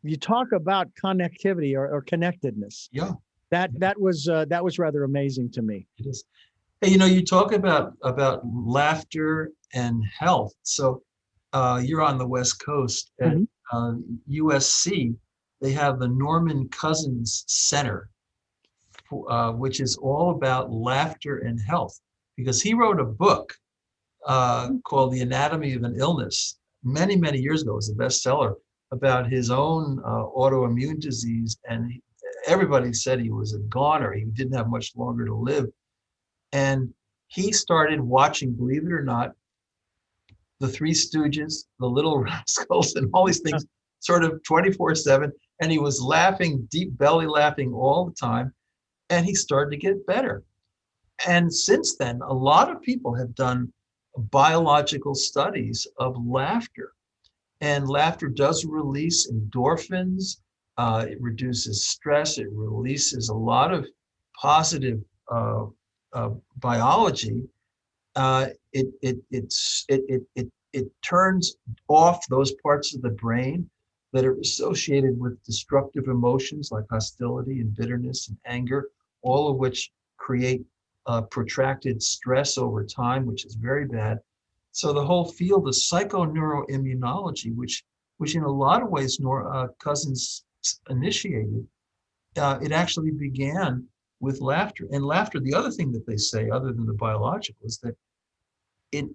you talk about connectivity or connectedness. Yeah. That was rather amazing to me. It is. Hey, you talk about laughter and health. So you're on the West Coast at Mhm. USC. They have the Norman Cousins Center, which is all about laughter and health, because he wrote a book called The Anatomy of an Illness many, many years ago. It was a bestseller about his own autoimmune disease. And everybody said he was a goner. He didn't have much longer to live. And he started watching, believe it or not, the Three Stooges, the Little Rascals, and all these things sort of 24/7. And he was laughing, deep belly laughing all the time. And he started to get better. And since then, a lot of people have done biological studies of laughter. And laughter does release endorphins. It reduces stress. It releases a lot of positive biology. It turns off those parts of the brain that are associated with destructive emotions like hostility and bitterness and anger, all of which create protracted stress over time, which is very bad. So the whole field of psychoneuroimmunology, which in a lot of ways Cousins initiated, it actually began with laughter. And laughter, the other thing that they say, other than the biological, is that it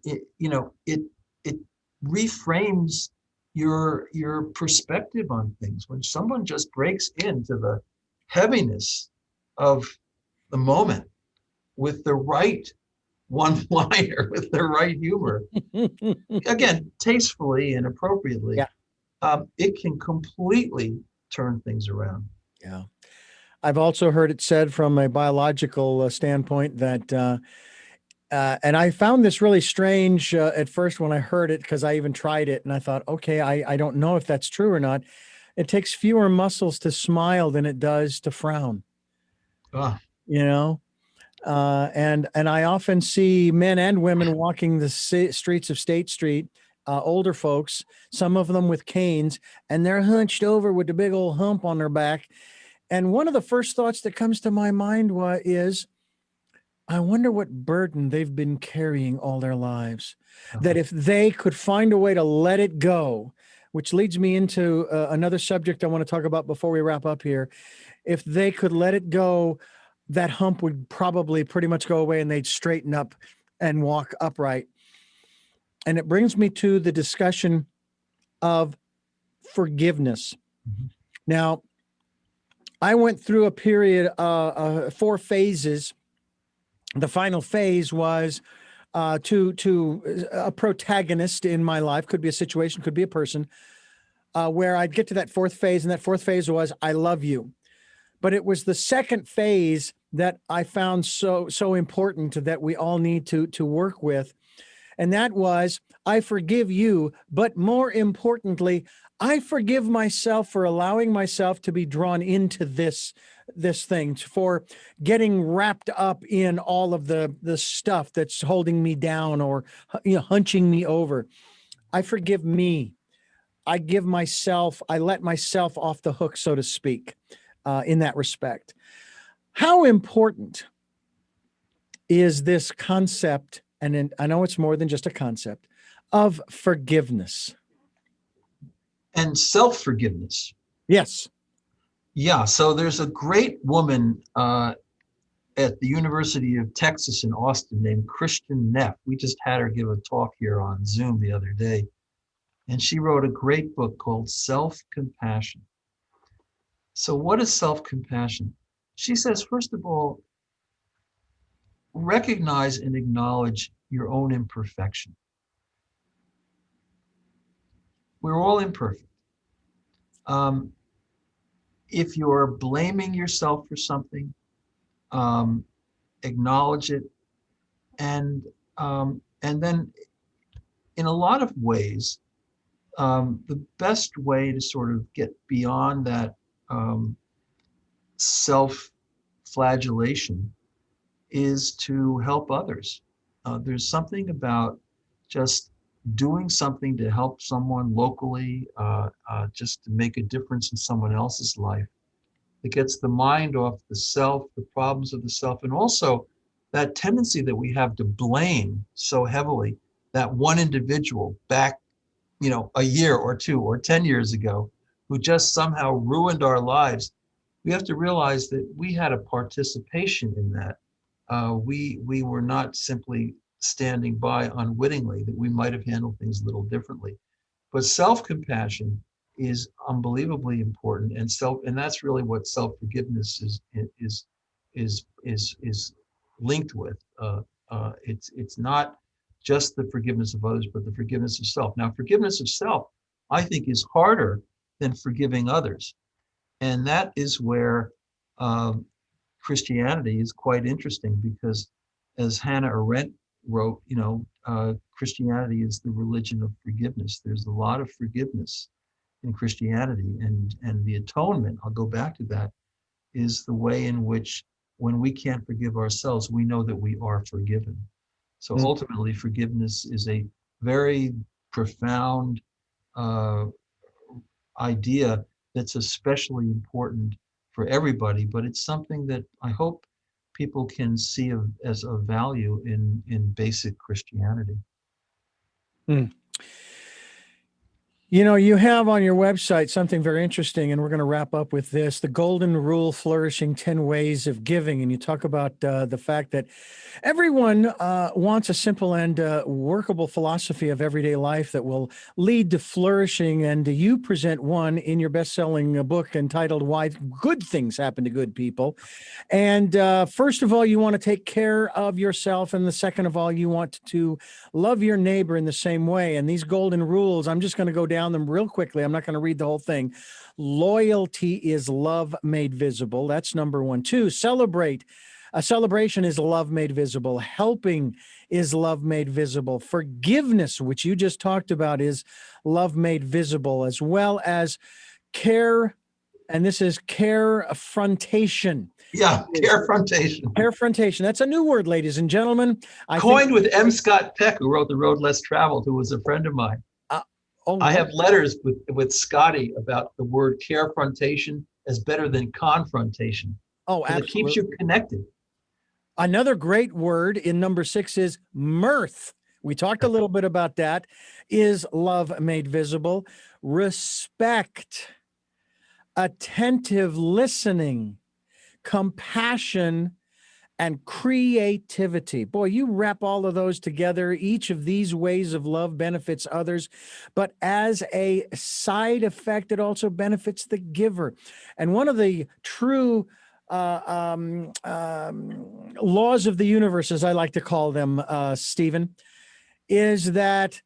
reframes your perspective on things. When someone just breaks into the heaviness of the moment with the right one-liner, with the right humor, again, tastefully and appropriately, Yeah. it can completely turn things around. Yeah. I've also heard it said from a biological standpoint that, and I found this really strange at first when I heard it, because I even tried it and I thought, okay, I don't know if that's true or not. It takes fewer muscles to smile than it does to frown, Ah, you know? And I often see men and women walking the streets of State Street, older folks, some of them with canes, and they're hunched over with the big old hump on their back. And one of the first thoughts that comes to my mind is, I wonder what burden they've been carrying all their lives. That if they could find a way to let it go, which leads me into another subject I want to talk about before we wrap up here. If they could let it go, that hump would probably pretty much go away and they'd straighten up and walk upright. And it brings me to the discussion of forgiveness. mhm. Now, I went through a period, 4 phases. The final phase was to a protagonist in my life, could be a situation, could be a person, where I'd get to that fourth phase, and that fourth phase was, I love you. But it was the second phase that I found so important that we all need to work with. And that was, I forgive you, but more importantly, I forgive myself for allowing myself to be drawn into this thing, for getting wrapped up in all of the stuff that's holding me down or hunching me over. I forgive me. I let myself off the hook, so to speak, in that respect. How important is this concept, and I know it's more than just a concept, of forgiveness? And self-forgiveness. Yes. Yeah, so there's a great woman at the University of Texas in Austin named Christian Neff. We just had her give a talk here on Zoom the other day. And she wrote a great book called Self-Compassion. So what is self-compassion? She says, first of all, recognize and acknowledge your own imperfection. We're all imperfect. Um, if you're blaming yourself for something, um, acknowledge it, and then in a lot of ways, the best way to sort of get beyond that self-flagellation is to help others. There's something about just doing something to help someone locally, just to make a difference in someone else's life, It gets the mind off the self, the problems of the self, and also that tendency that we have to blame so heavily that one individual back, a year or 2 or 10 years ago, who just somehow ruined our lives. We have to realize that we had a participation in that. We were not simply standing by unwittingly, that we might have handled things a little differently. But self-compassion is unbelievably important, and that's really what self-forgiveness is linked with. It's not just the forgiveness of others, but the forgiveness of self. Now, forgiveness of self, I think, is harder than forgiving others, and that is where um, Christianity is quite interesting, because, as Hannah Arendt wrote, Christianity is the religion of forgiveness. There's a lot of forgiveness in Christianity, and the atonement, I'll go back to that, is the way in which, when we can't forgive ourselves, we know that we are forgiven. So ultimately, forgiveness is a very profound uh, idea that's especially important for everybody, but it's something that I hope people can see as a value in basic Christianity. Mm. You have on your website something very interesting, and we're going to wrap up with this: the Golden Rule, Flourishing 10 Ways of Giving. And you talk about the fact that everyone wants a simple and workable philosophy of everyday life that will lead to flourishing. And you present one in your best-selling book entitled Why Good Things Happen to Good People. And first of all, you want to take care of yourself. And the second of all, you want to love your neighbor in the same way. And these golden rules, I'm just going to go down them real quickly. I'm not going to read the whole thing. Loyalty is love made visible. That's number 1. 2, celebrate. A celebration is love made visible. Helping is love made visible. Forgiveness, which you just talked about, is love made visible, as well as care. And this is carefrontation. Yeah, carefrontation. Carefrontation. That's a new word, ladies and gentlemen. Coined with M. Scott Peck, who wrote The Road Less Traveled, who was a friend of mine. I have letters with Scotty about the word carefrontation as better than confrontation. Oh, absolutely. It keeps you connected. Another great word in number 6 is mirth. We talked a little bit about that. Is love made visible? Respect, attentive listening, compassion, and creativity. Boy, you wrap all of those together. Each of these ways of love benefits others, but as a side effect, it also benefits the giver. And one of the true laws of the universe, as I like to call them, Stephen, is that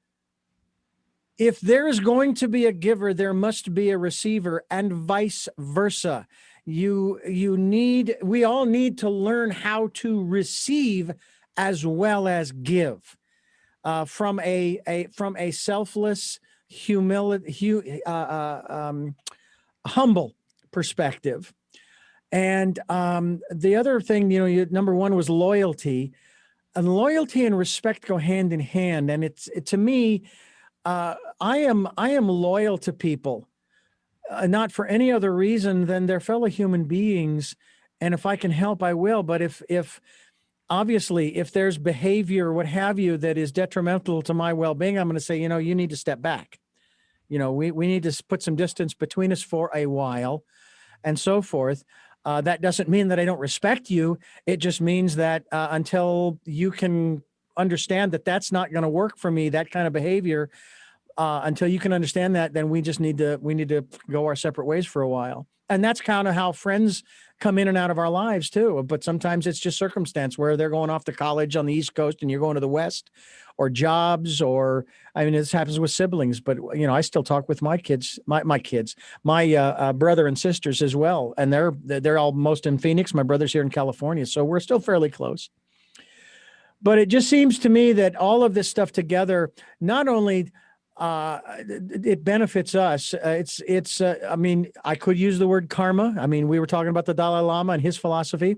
if there is going to be a giver, there must be a receiver, and vice versa. We all need to learn how to receive as well as give, from a selfless, humble perspective. And the other thing, number 1 was loyalty, and loyalty and respect go hand in hand. And to me, I am loyal to people. Not for any other reason than they're fellow human beings. And if I can help, I will. But if obviously, if there's behavior, what have you, that is detrimental to my well-being, I'm going to say, you need to step back. We need to put some distance between us for a while, and so forth. That doesn't mean that I don't respect you. It just means that until you can understand that that's not going to work for me, that kind of behavior, until you can understand that, then we need to go our separate ways for a while. And that's kind of how friends come in and out of our lives too. But sometimes it's just circumstance where they're going off to college on the East Coast and you're going to the West, or jobs, or this happens with siblings. But I still talk with my kids, my brother and sisters as well, and they're all most in Phoenix. My brother's here in California, so we're still fairly close. But it just seems to me that all of this stuff together, not only it benefits us. I could use the word karma. We were talking about the Dalai Lama and his philosophy,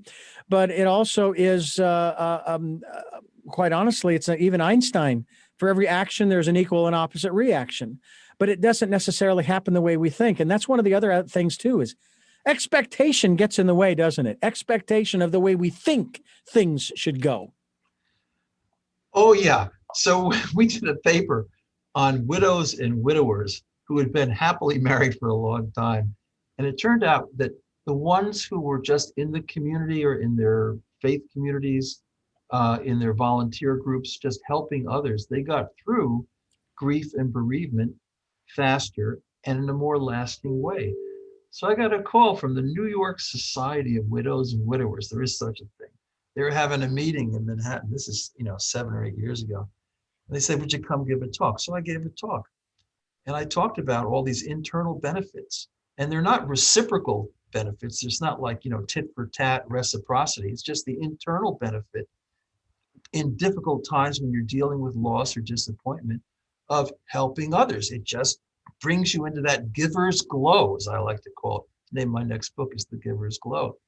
but it also is, quite honestly, it's even Einstein. For every action, there's an equal and opposite reaction, but it doesn't necessarily happen the way we think. And that's one of the other things too, is expectation gets in the way, doesn't it? Expectation of the way we think things should go. Oh, yeah. So we did a paper on widows and widowers who had been happily married for a long time. And it turned out that the ones who were just in the community or in their faith communities, in their volunteer groups, just helping others, they got through grief and bereavement faster and in a more lasting way. So I got a call from the New York Society of Widows and Widowers. There is such a thing. They were having a meeting in Manhattan. This is, 7 or 8 years ago. And they said, would you come give a talk? So I gave a talk. And I talked about all these internal benefits. And they're not reciprocal benefits. It's not like, tit for tat reciprocity. It's just the internal benefit in difficult times when you're dealing with loss or disappointment of helping others. It just brings you into that giver's glow, as I like to call it. The name of my next book is The Giver's Glow.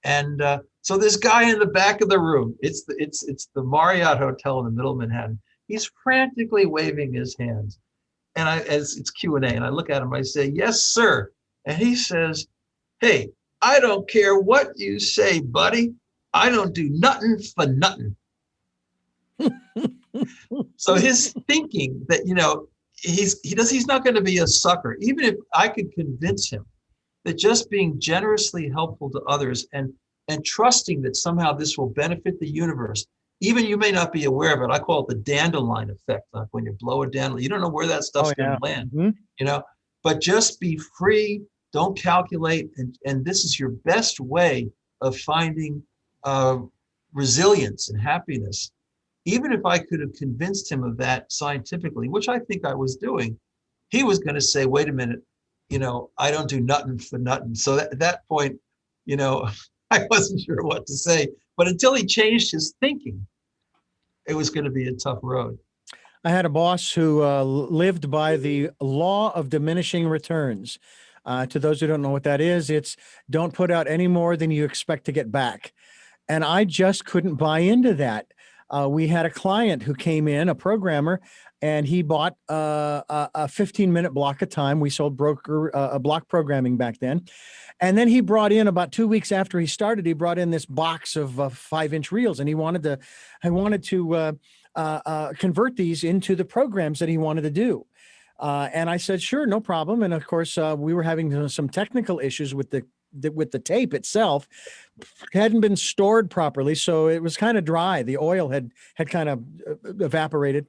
And so this guy in the back of the room, it's the Marriott Hotel in the middle of Manhattan. He's frantically waving his hands. And as it's Q&A, and I look at him, I say, yes, sir. And he says, hey, I don't care what you say, buddy. I don't do nothing for nothing. So his thinking that, he's not going to be a sucker. Even if I could convince him that just being generously helpful to others and trusting that somehow this will benefit the universe, even you may not be aware of it. I call it the dandelion effect. Like when you blow a dandelion, you don't know where that stuff's going to land, but just be free, don't calculate. And this is your best way of finding resilience and happiness. Even if I could have convinced him of that scientifically, which I think I was doing, he was going to say, wait a minute, I don't do nothing for nothing. So at that point, I wasn't sure what to say. But until he changed his thinking, it was going to be a tough road. I had a boss who lived by the law of diminishing returns. To those who don't know what that is, it's don't put out any more than you expect to get back. And I just couldn't buy into that. We had a client who came in, a programmer, and he bought a 15-minute block of time. We sold block programming back then. And then he brought in, about 2 weeks after he started, he brought in this box of 5-inch reels, and I wanted to convert these into the programs that he wanted to do. And I said, sure, no problem. And of course, we were having some technical issues with the tape itself. It hadn't been stored properly, so it was kind of dry. The oil had kind of evaporated.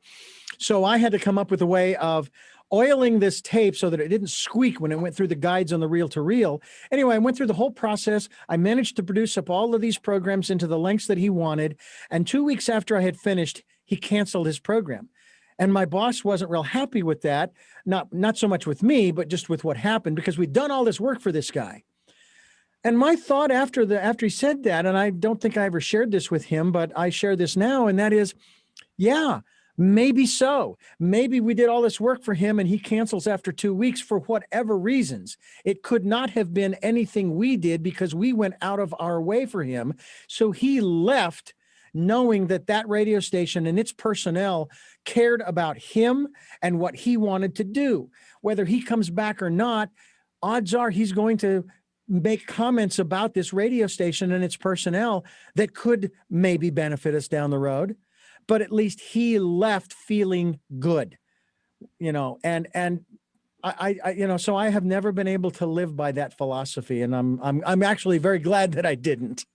So I had to come up with a way of oiling this tape so that it didn't squeak when it went through the guides on the reel to reel. Anyway, I went through the whole process. I managed to produce up all of these programs into the lengths that he wanted. And 2 weeks after I had finished, he canceled his program. And my boss wasn't real happy with that. Not so much with me, but just with what happened, because we'd done all this work for this guy. And my thought after he said that, and I don't think I ever shared this with him, but I share this now, and that is, yeah, maybe so. Maybe we did all this work for him and he cancels after 2 weeks for whatever reasons. It could not have been anything we did because we went out of our way for him. So he left knowing that radio station and its personnel cared about him and what he wanted to do. Whether he comes back or not, odds are he's going to make comments about this radio station and its personnel that could maybe benefit us down the road. But at least he left feeling good, and I so I have never been able to live by that philosophy. And I'm actually very glad that I didn't.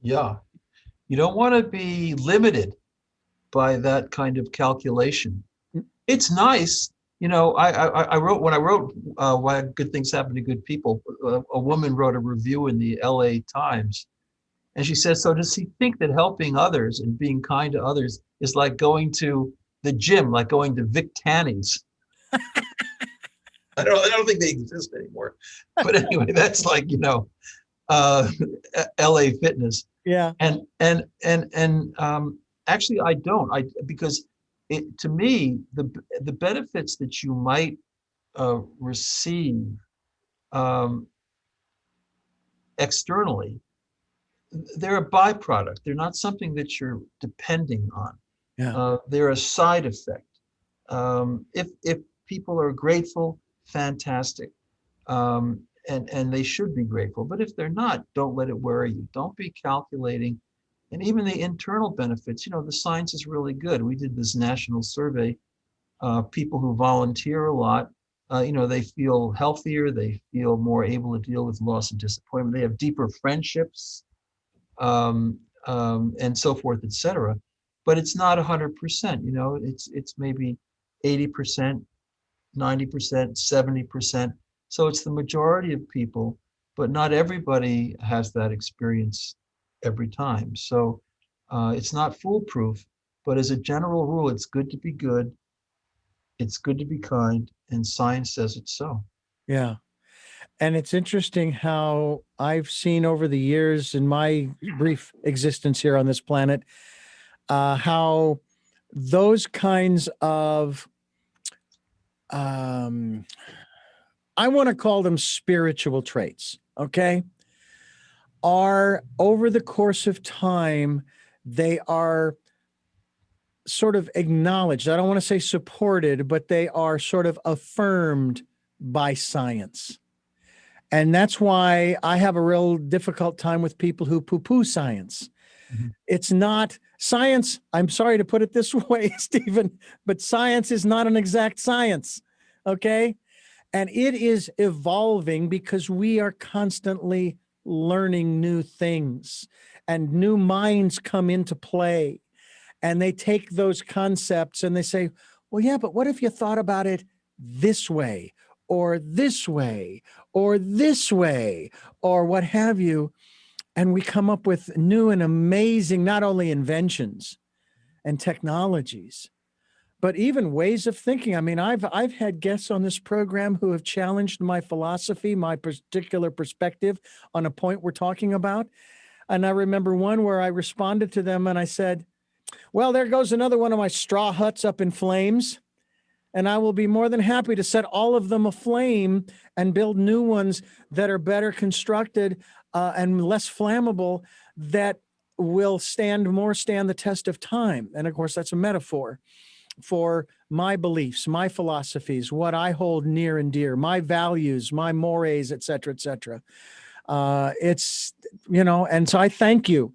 Yeah. You don't want to be limited by that kind of calculation. It's nice. I wrote Why Good Things Happen to Good People. A woman wrote a review in the LA Times. And she says, so does he think that helping others and being kind to others is like going to the gym, like going to Vic Tanny's? I don't think they exist anymore. But anyway, that's like, LA Fitness. Yeah. And actually I don't. Because to me, the benefits that you might receive externally, they're a byproduct. They're not something that you're depending on. Yeah. They're a side effect. If people are grateful, fantastic. and they should be grateful. But if they're not, don't let it worry you. Don't be calculating. And even the internal benefits, the science is really good. We did this national survey. People who volunteer a lot, they feel healthier. They feel more able to deal with loss and disappointment. They have deeper friendships, and so forth, etc. But it's not 100%. It's maybe 80%, 90%, 70%. So it's the majority of people, but not everybody has that experience every time. So it's not foolproof, but as a general rule, it's good to be good. It's good to be kind, and science says it's so. Yeah. And it's interesting how I've seen over the years in my brief existence here on this planet, how those kinds of, I want to call them spiritual traits, okay, are over the course of time, they are sort of acknowledged. I don't want to say supported, but they are sort of affirmed by science. And that's why I have a real difficult time with people who poo-poo science. Mhm. It's not science. I'm sorry to put it this way, Stephen, but science is not an exact science. Okay. And it is evolving because we are constantly learning new things and new minds come into play. And they take those concepts and they say, well, yeah, but what if you thought about it this way or this way or this way or what have you? And we come up with new and amazing, not only inventions and technologies, but even ways of thinking. I mean, I've had guests on this program who have challenged my philosophy, my particular perspective on a point we're talking about. And I remember one where I responded to them and I said, well, there goes another one of my straw huts up in flames. And I will be more than happy to set all of them aflame and build new ones that are better constructed and less flammable, that will stand the test of time. And of course, that's a metaphor for my beliefs, my philosophies, what I hold near and dear, my values, my mores, et cetera, et cetera. And so I thank you.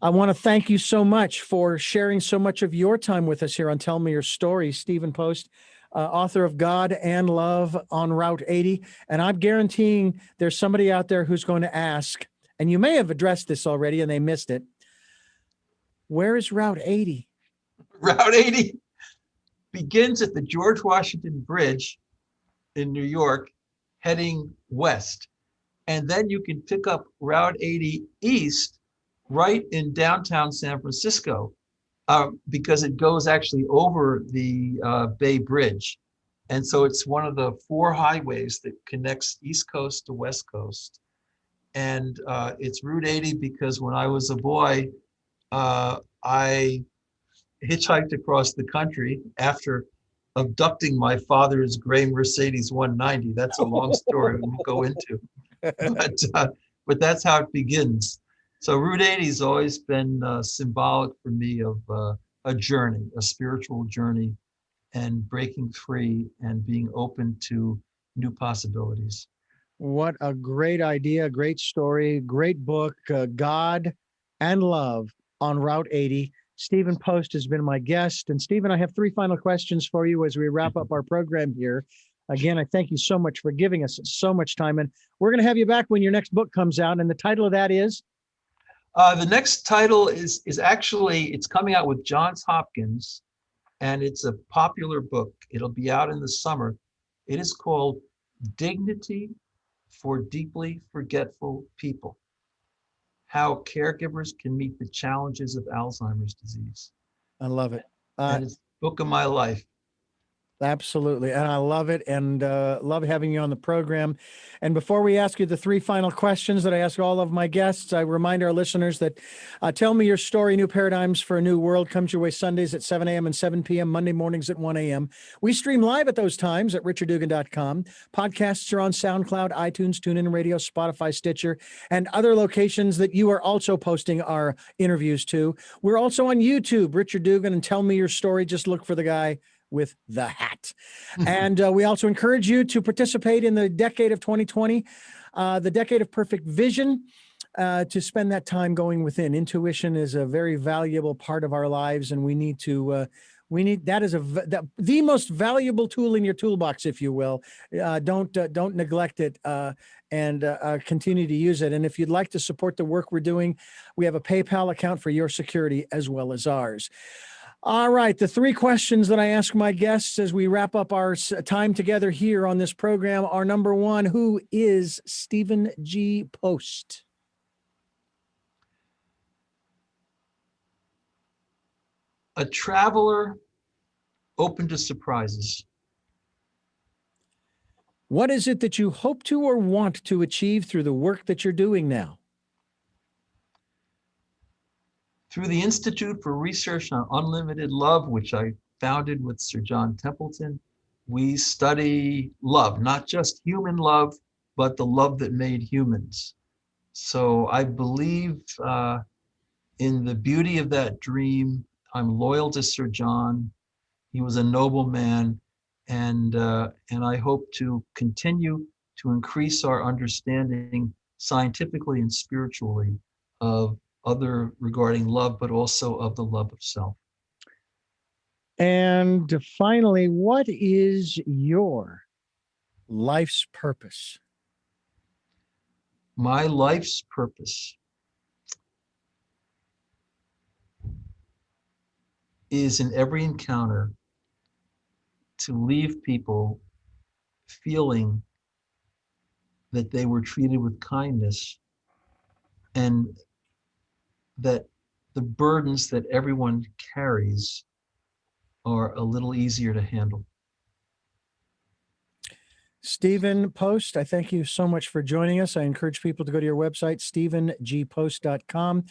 I want to thank you so much for sharing so much of your time with us here on Tell Me Your Story. Stephen Post, author of God and Love on Route 80. And I'm guaranteeing there's somebody out there who's going to ask, and you may have addressed this already and they missed it. Where is Route 80? Route 80 begins at the George Washington Bridge in New York, heading west. And then you can pick up Route 80 east right in downtown San Francisco, because it goes actually over the Bay Bridge. And so it's one of the 4 highways that connects East Coast to West Coast. And it's Route 80 because when I was a boy, I hitchhiked across the country after abducting my father's gray Mercedes 190. That's a long story we won't go into. But that's how it begins. So Route 80 has always been symbolic for me of a journey, a spiritual journey, and breaking free and being open to new possibilities. What a great idea, great story, great book, God and Love on Route 80. Stephen Post has been my guest. And Stephen, I have 3 final questions for you as we wrap up our program here. Again, I thank you so much for giving us so much time. And we're going to have you back when your next book comes out. And the title of that is? The next title is actually, it's coming out with Johns Hopkins, and it's a popular book. It'll be out in the summer. It is called Dignity for Deeply Forgetful People: How Caregivers Can Meet the Challenges of Alzheimer's Disease. I love it. And it's the book of my life. Absolutely. And I love it, and love having you on the program. And before we ask you the 3 final questions that I ask all of my guests, I remind our listeners that Tell Me Your Story, New Paradigms for a New World comes your way Sundays at 7 a.m. and 7 p.m., Monday mornings at 1 a.m. We stream live at those times at richarddugan.com. Podcasts are on SoundCloud, iTunes, TuneIn Radio, Spotify, Stitcher, and other locations that you are also posting our interviews to. We're also on YouTube, Richard Dugan and Tell Me Your Story. Just look for the guy with the hat. that. And we also encourage you to participate in the decade of 2020, the decade of perfect vision. To spend that time going within. Intuition is a very valuable part of our lives, and we need that is the most valuable tool in your toolbox, if you will. Don't neglect it, and continue to use it. And if you'd like to support the work we're doing, we have a PayPal account for your security as well as ours. All right, the three questions that I ask my guests as we wrap up our time together here on this program are: number one, who is Stephen G. Post? A traveler open to surprises. What is it that you hope to or want to achieve through the work that you're doing now? Through the Institute for Research on Unlimited Love, which I founded with Sir John Templeton, we study love, not just human love, but the love that made humans. So I believe in the beauty of that dream. I'm loyal to Sir John. He was a noble man, and I hope to continue to increase our understanding scientifically and spiritually of other regarding love, but also of the love of self. And finally, what is your life's purpose? My life's purpose is in every encounter to leave people feeling that they were treated with kindness, and that the burdens that everyone carries are a little easier to handle. Stephen Post, I thank you so much for joining us. I encourage people to go to your website, stephengpost.com,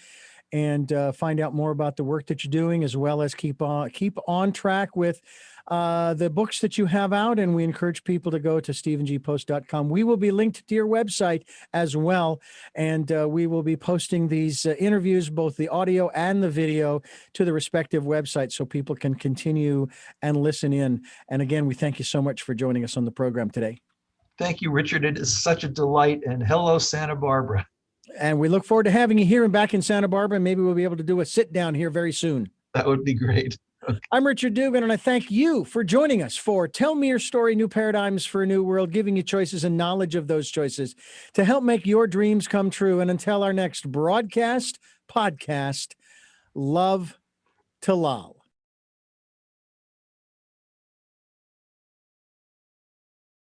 and find out more about the work that you're doing, as well as keep on track with the books that you have out. And we encourage people to go to stephengpost.com. We will be linked to your website as well. And we will be posting these interviews, both the audio and the video, to the respective websites so people can continue and listen in. And again, we thank you so much for joining us on the program today. Thank you, Richard. It is such a delight. And hello, Santa Barbara. And we look forward to having you here and back in Santa Barbara. Maybe we'll be able to do a sit down here very soon. That would be great. Okay. I'm Richard Dugan, and I thank you for joining us for Tell Me Your Story, New Paradigms for a New World, giving you choices and knowledge of those choices to help make your dreams come true. And until our next broadcast, podcast, love to Lal.